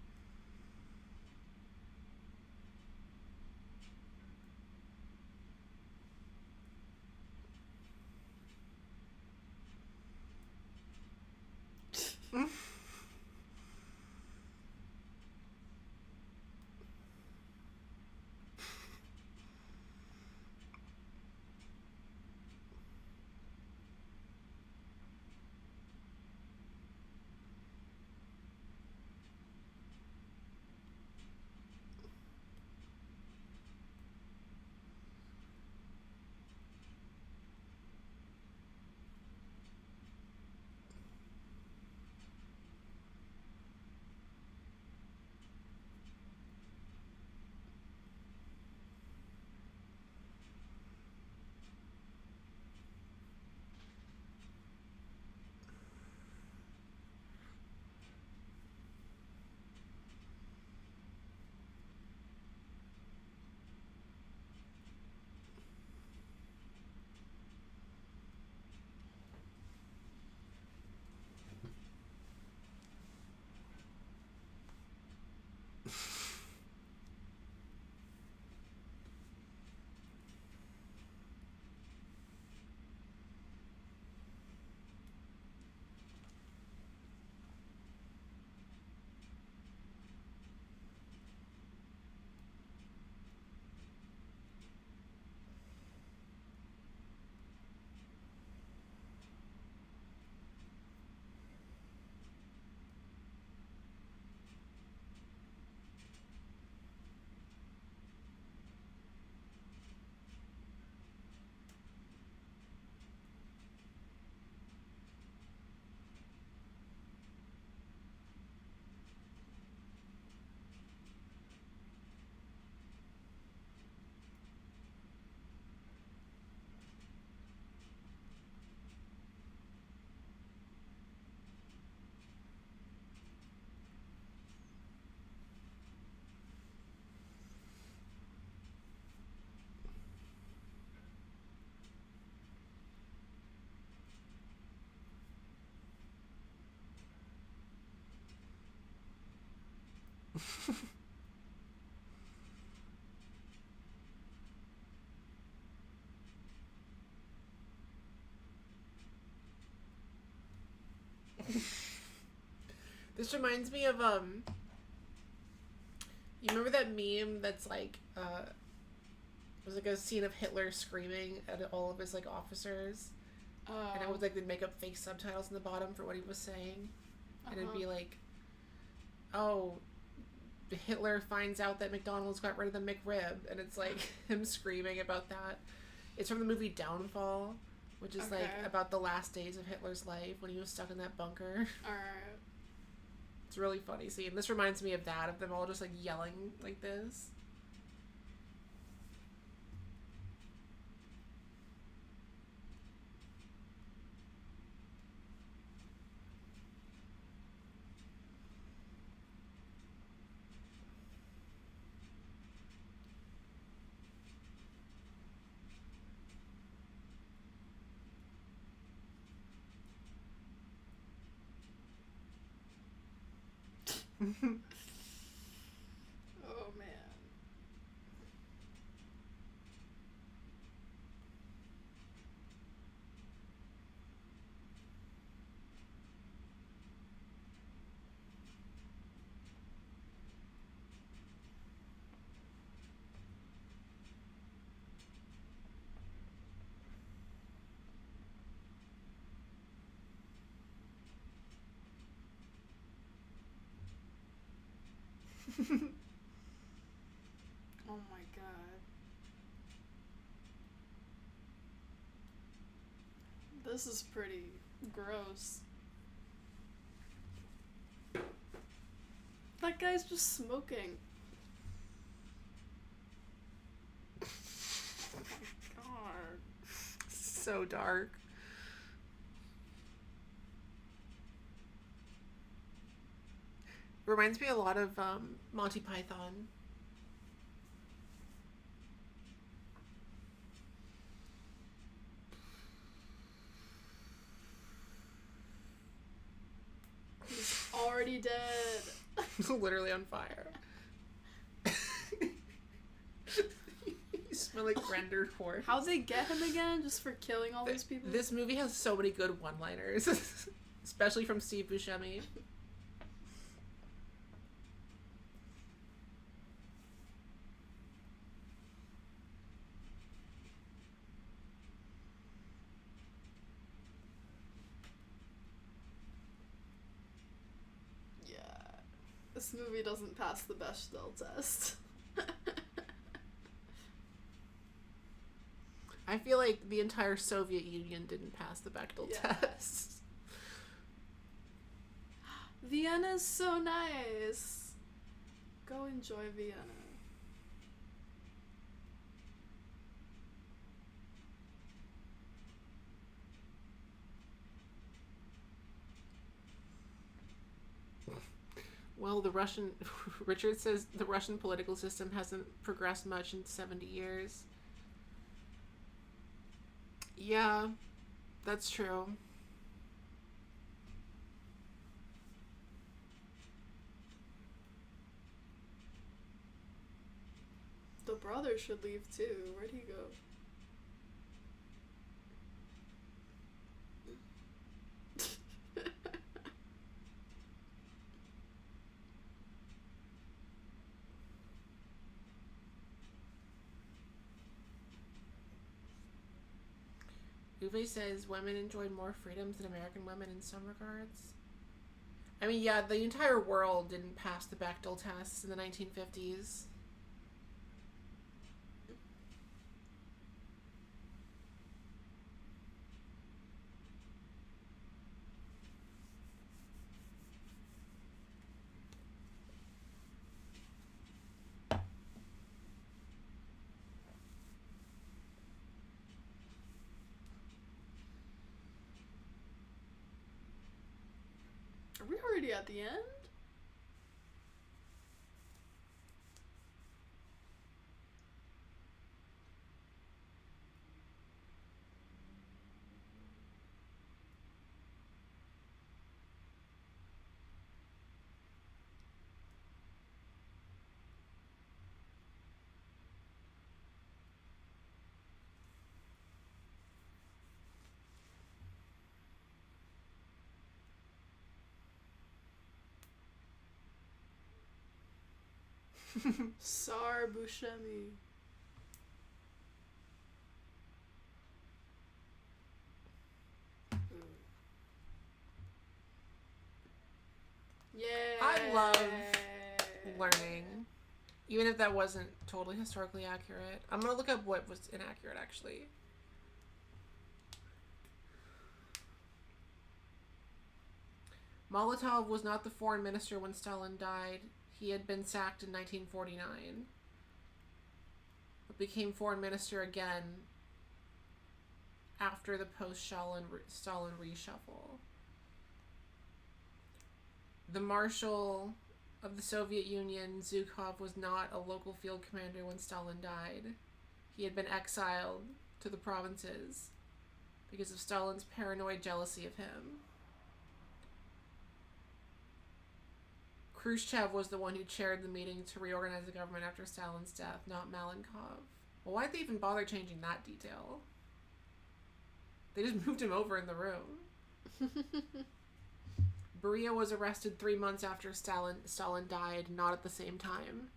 This reminds me of you remember that meme that's like it was like a scene of Hitler screaming at all of his like officers, and it was like they'd make up fake subtitles in the bottom for what he was saying, and it'd be like, oh, Hitler finds out that McDonald's got rid of the McRib, and it's like him screaming about that. It's from the movie Downfall, which is like about the last days of Hitler's life when he was stuck in that bunker. Alright. It's a really funny scene. This reminds me of that, of them all just like yelling like this. Oh man. Oh my god. This is pretty gross. That guy's just smoking. Oh my god. So dark. Reminds me a lot of Monty Python. He's already dead. Literally on fire. You smell like rendered pork. How'd they get him again? Just for killing all these people? This movie has so many good one-liners. Especially from Steve Buscemi. This movie doesn't pass the Bechdel test. I feel like the entire Soviet Union didn't pass the Bechdel test. Vienna's so nice. Go enjoy Vienna. Well, Richard says the Russian political system hasn't progressed much in 70 years. Yeah, that's true. The brother should leave too. Where'd he go? Uwe says women enjoyed more freedoms than American women in some regards. I mean, yeah, the entire world didn't pass the Bechdel tests in the 1950s. Are we already at the end? Sar Buscemi. Yeah. I love learning, even if that wasn't totally historically accurate. I'm gonna look up what was inaccurate, actually. Molotov was not the foreign minister when Stalin died. He had been sacked in 1949, but became foreign minister again after the post-Stalin reshuffle. The Marshal of the Soviet Union, Zhukov, was not a local field commander when Stalin died. He had been exiled to the provinces because of Stalin's paranoid jealousy of him. Khrushchev was the one who chaired the meeting to reorganize the government after Stalin's death, not Malenkov. Well, why'd they even bother changing that detail? They just moved him over in the room. Beria was arrested 3 months after Stalin died, not at the same time.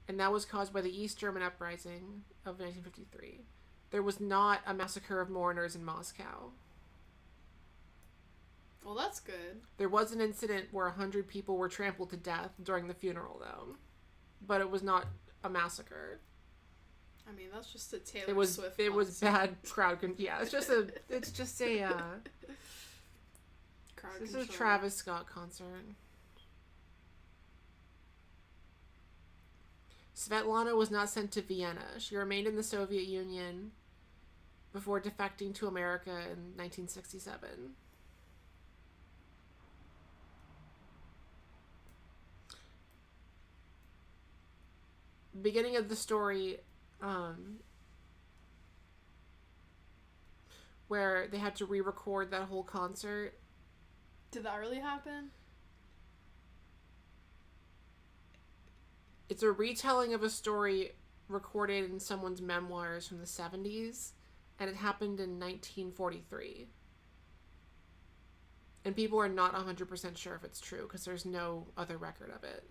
And that was caused by the East German uprising of 1953. There was not a massacre of mourners in Moscow. Well, that's good. There was an incident where 100 people were trampled to death during the funeral, though. But it was not a massacre. I mean, that's just a Taylor Swift It concert. was bad crowd yeah, it's just a crowd this control. is a Travis Scott concert. Svetlana was not sent to Vienna. She remained in the Soviet Union before defecting to America in 1967. Beginning of the story, where they had to re-record that whole concert. Did that really happen? It's a retelling of a story recorded in someone's memoirs from the 70s, and it happened in 1943. And people are not 100% sure if it's true, because there's no other record of it.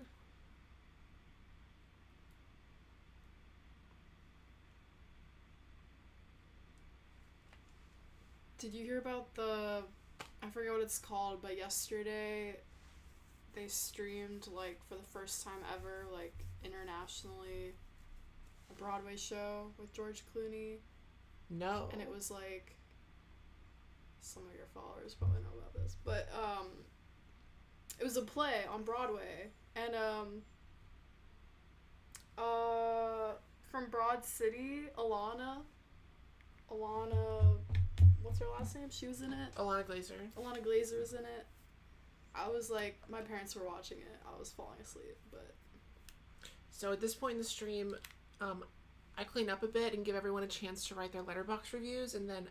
Did you hear about I forget what it's called, but yesterday they streamed, like, for the first time ever, like, internationally, a Broadway show with George Clooney. No. And it was, like, some of your followers probably know about this, but, it was a play on Broadway, and, from Broad City, Alana, what's her last name? She was in it. Alana Glazer. Alana Glazer was in it. I was like, my parents were watching it. I was falling asleep, but... So at this point in the stream, I clean up a bit and give everyone a chance to write their Letterboxd reviews, and then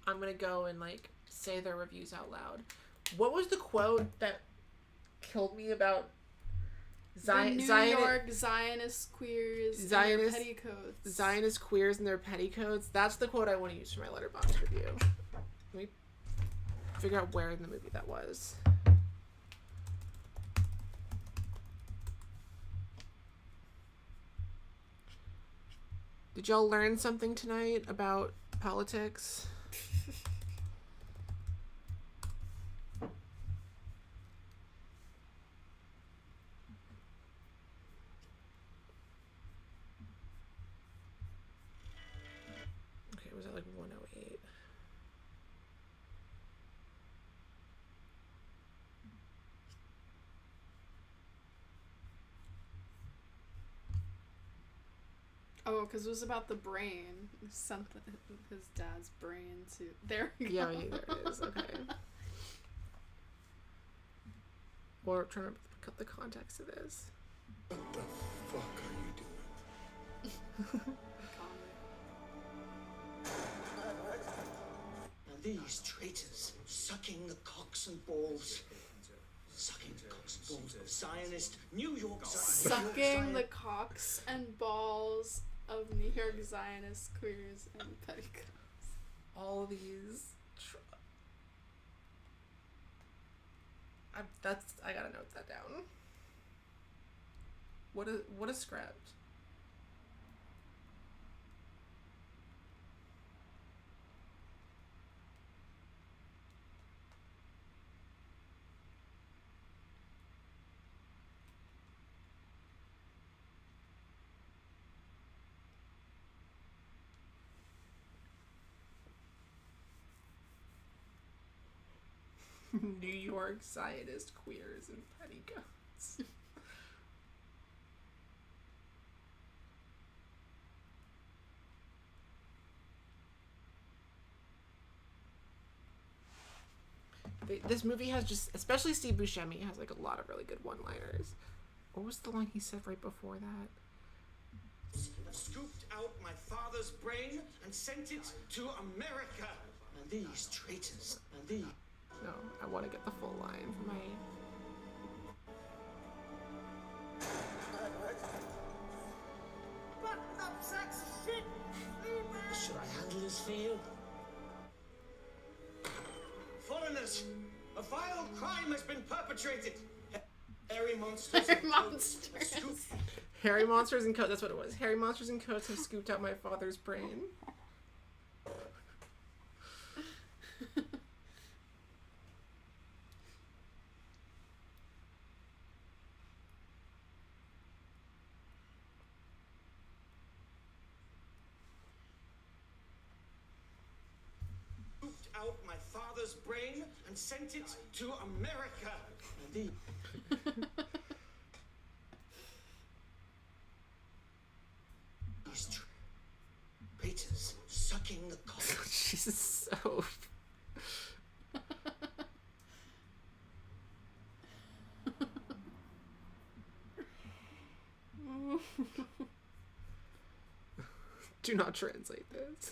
I'm going to go and, like, say their reviews out loud. What was the quote that killed me about the New York Zionist queers in their petticoats. Zionist queers in their petticoats. That's the quote I want to use for my Letterboxd review. Let me figure out where in the movie that was. Did y'all learn something tonight about politics? Okay, was that like 108? Oh, because it was about the brain. Something, his dad's brain to... There we go. Yeah, there it is. Okay. We're trying to cut the context of this. What the fuck are you doing? Now these traitors, sucking the cocks and balls. Sucking the cocks and balls of Zionist New York Zionist. Sucking the cocks and balls of New York Zionist queers and petticoats. All these... I gotta note that down. What a script. New York Zionist queers and petticoats. This movie has just, especially Steve Buscemi, has like a lot of really good one-liners. What was the line he said right before that? Scooped out my father's brain and sent it to America. And these traitors, and these... No, I want to get the full line for my... Button up sacks of shit! Should I handle this for you? Foreigners, a vile crime has been perpetrated. Hairy monsters. Hairy monsters. Hairy monsters and coats, that's what it was. Hairy monsters and coats have scooped out my father's brain. Scooped out my father's brain and sent it to America. And these... These traitors sucking the cock. Jesus, so... Do not translate this.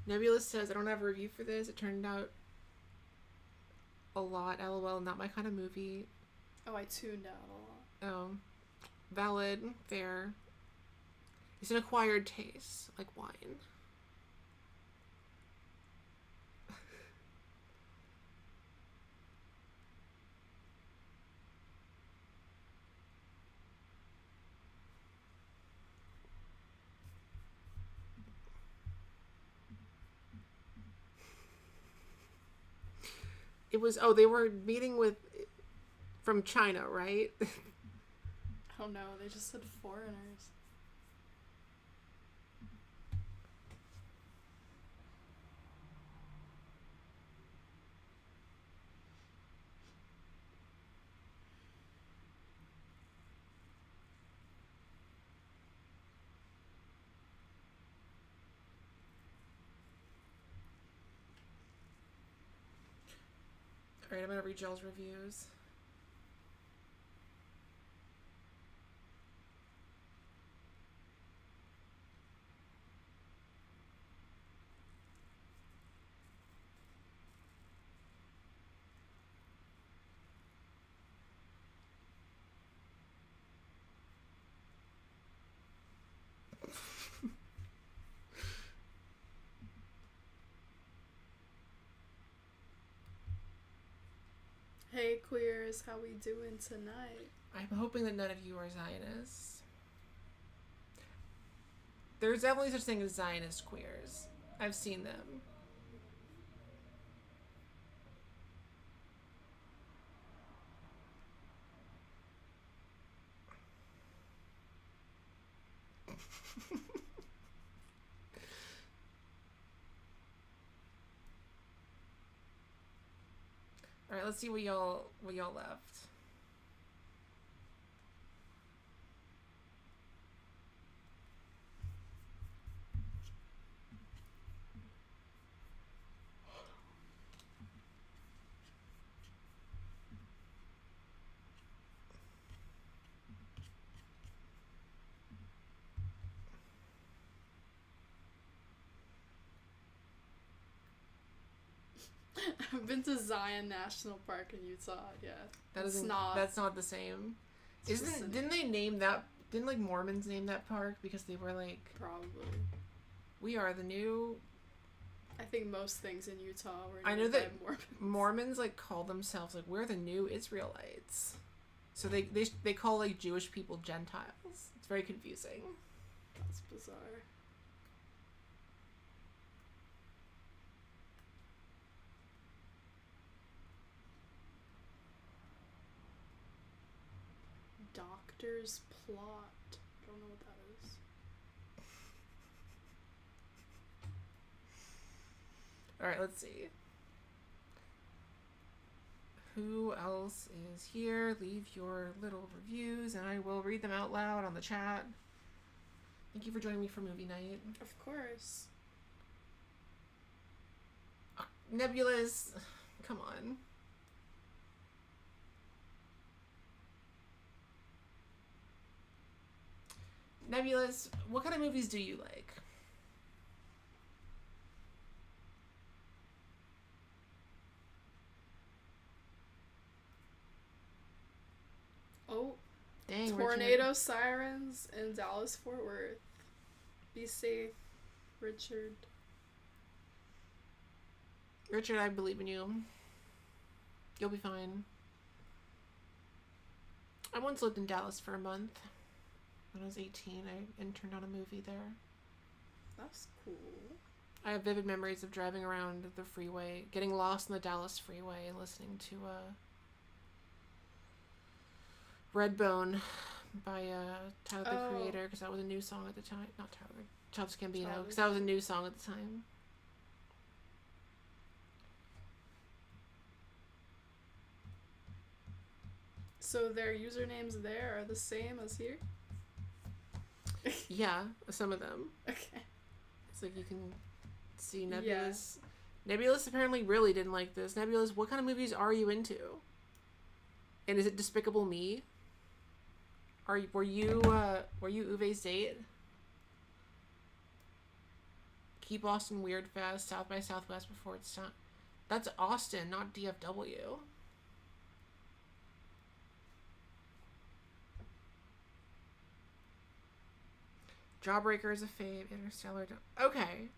Nebulous says, I don't have a review for this. It turned out a lot. LOL, not my kind of movie. Oh, I tuned out a lot. Oh. Valid. Fair. It's an acquired taste. Like wine. It was, oh, they were meeting with, from China, right? Oh no, they just said foreigners. Alright, I'm gonna read y'all's reviews. Hey queers, how we doing tonight? I'm hoping that none of you are Zionists. There's definitely such thing as Zionist queers. I've seen them. All right, let's see what y'all left. I've been to Zion National Park in Utah. Yeah, That's not the same. Didn't Didn't they name that? Didn't like Mormons name that park because they were like probably? We are the new... I think most things in Utah were I know named that by Mormons, like, call themselves, like, we're the new Israelites. So they call, like, Jewish people Gentiles. It's very confusing. That's bizarre. Doctor's Plot. Don't know what that is. Alright, let's see. Who else is here? Leave your little reviews and I will read them out loud on the chat. Thank you for joining me for movie night. Of course. Nebulous. Come on. Nebulous, what kind of movies do you like? Oh, Dang, tornado sirens in Dallas Fort Worth. Be safe, Richard. Richard, I believe in you. You'll be fine. I once lived in Dallas for a month. When I was 18, I interned on a movie there. That's cool. I have vivid memories of driving around the freeway, getting lost in the Dallas freeway, and listening to Redbone by Tyler the Creator, because that was a new song at the time. Not Tyler, Childish Gambino, because that was a new song at the time. So their usernames there are the same as here? Yeah, some of them. Okay. It's like you can see Nebulous. Yeah. Nebulous apparently really didn't like this. Nebulous, what kind of movies are you into? And is it Despicable Me? Were you Uwe's date? Keep Austin Weird Fest, South by Southwest before it's time. That's Austin, not DFW. Jawbreaker is a fave. Interstellar. Okay.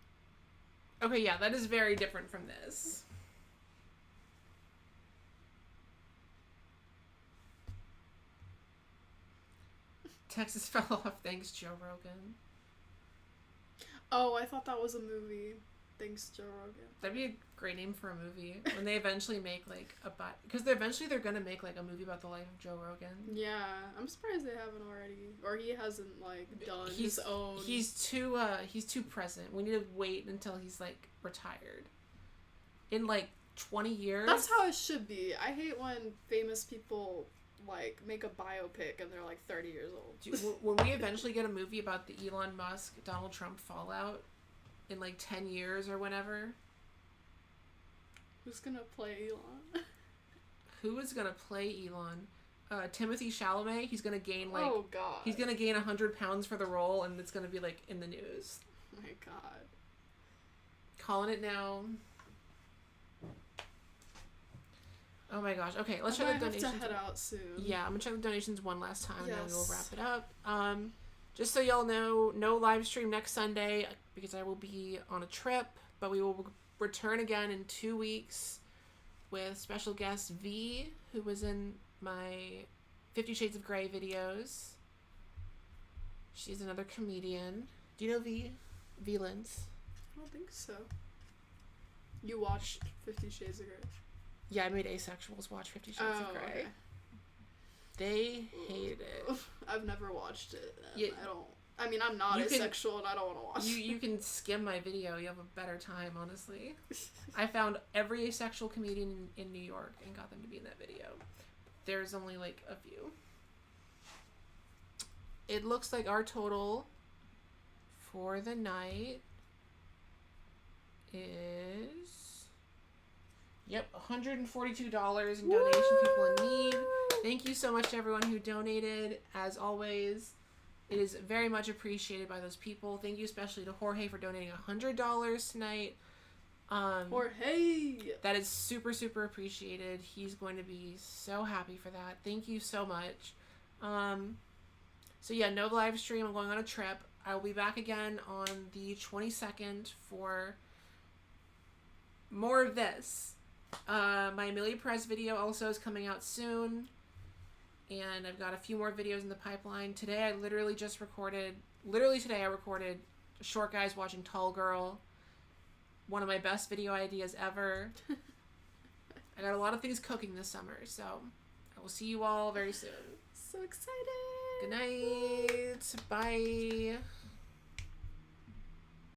Okay, yeah, that is very different from this. Texas fell off. Thanks, Joe Rogan. Oh, I thought that was a movie. Thanks, Joe Rogan. That'd be a great name for a movie when they eventually make like because they're gonna make like a movie about the life of Joe Rogan. Yeah, I'm surprised they haven't already, or he hasn't like done his own. He's too present. We need to wait until he's like retired. In like 20 years. That's how it should be. I hate when famous people like make a biopic and they're like 30 years old. When we eventually get a movie about the Elon Musk Donald Trump fallout in like 10 years or whenever. Who's gonna play Elon? Who is gonna play Elon? Timothy Chalamet. He's gonna gain like. Oh God. He's gonna gain 100 pounds for the role, and it's gonna be like in the news. Oh my God. Calling it now. Oh my gosh. Okay, let's try the donations. I have to head out soon. Yeah, I'm gonna check the donations one last time, and then we will wrap it up. Just so y'all know, no live stream next Sunday because I will be on a trip, but we will return again in 2 weeks with special guest V, who was in my 50 Shades of Grey videos. She's another comedian. Do you know V? V-Lens? I don't think so. You watched 50 Shades of Grey? Yeah, I made asexuals watch 50 Shades of Grey. Okay. They hated it. I've never watched it. Yeah, I mean, I'm not asexual and I don't want to watch it. You can skim my video. You have a better time, honestly. I found every asexual comedian in New York and got them to be in that video. There's only like a few. It looks like our total for the night is... Yep, $142 in donation. People in need. Thank you so much to everyone who donated. As always, it is very much appreciated by those people. Thank you especially to Jorge for donating $100 tonight. Jorge! That is super, super appreciated. He's going to be so happy for that. Thank you so much. So yeah, no live stream. I'm going on a trip. I will be back again on the 22nd for more of this. My Amelia Perez video also is coming out soon. And I've got a few more videos in the pipeline. Today I literally recorded Short Guys Watching Tall Girl. One of my best video ideas ever. I got a lot of things cooking this summer, so I will see you all very soon. So excited. Good night. Bye.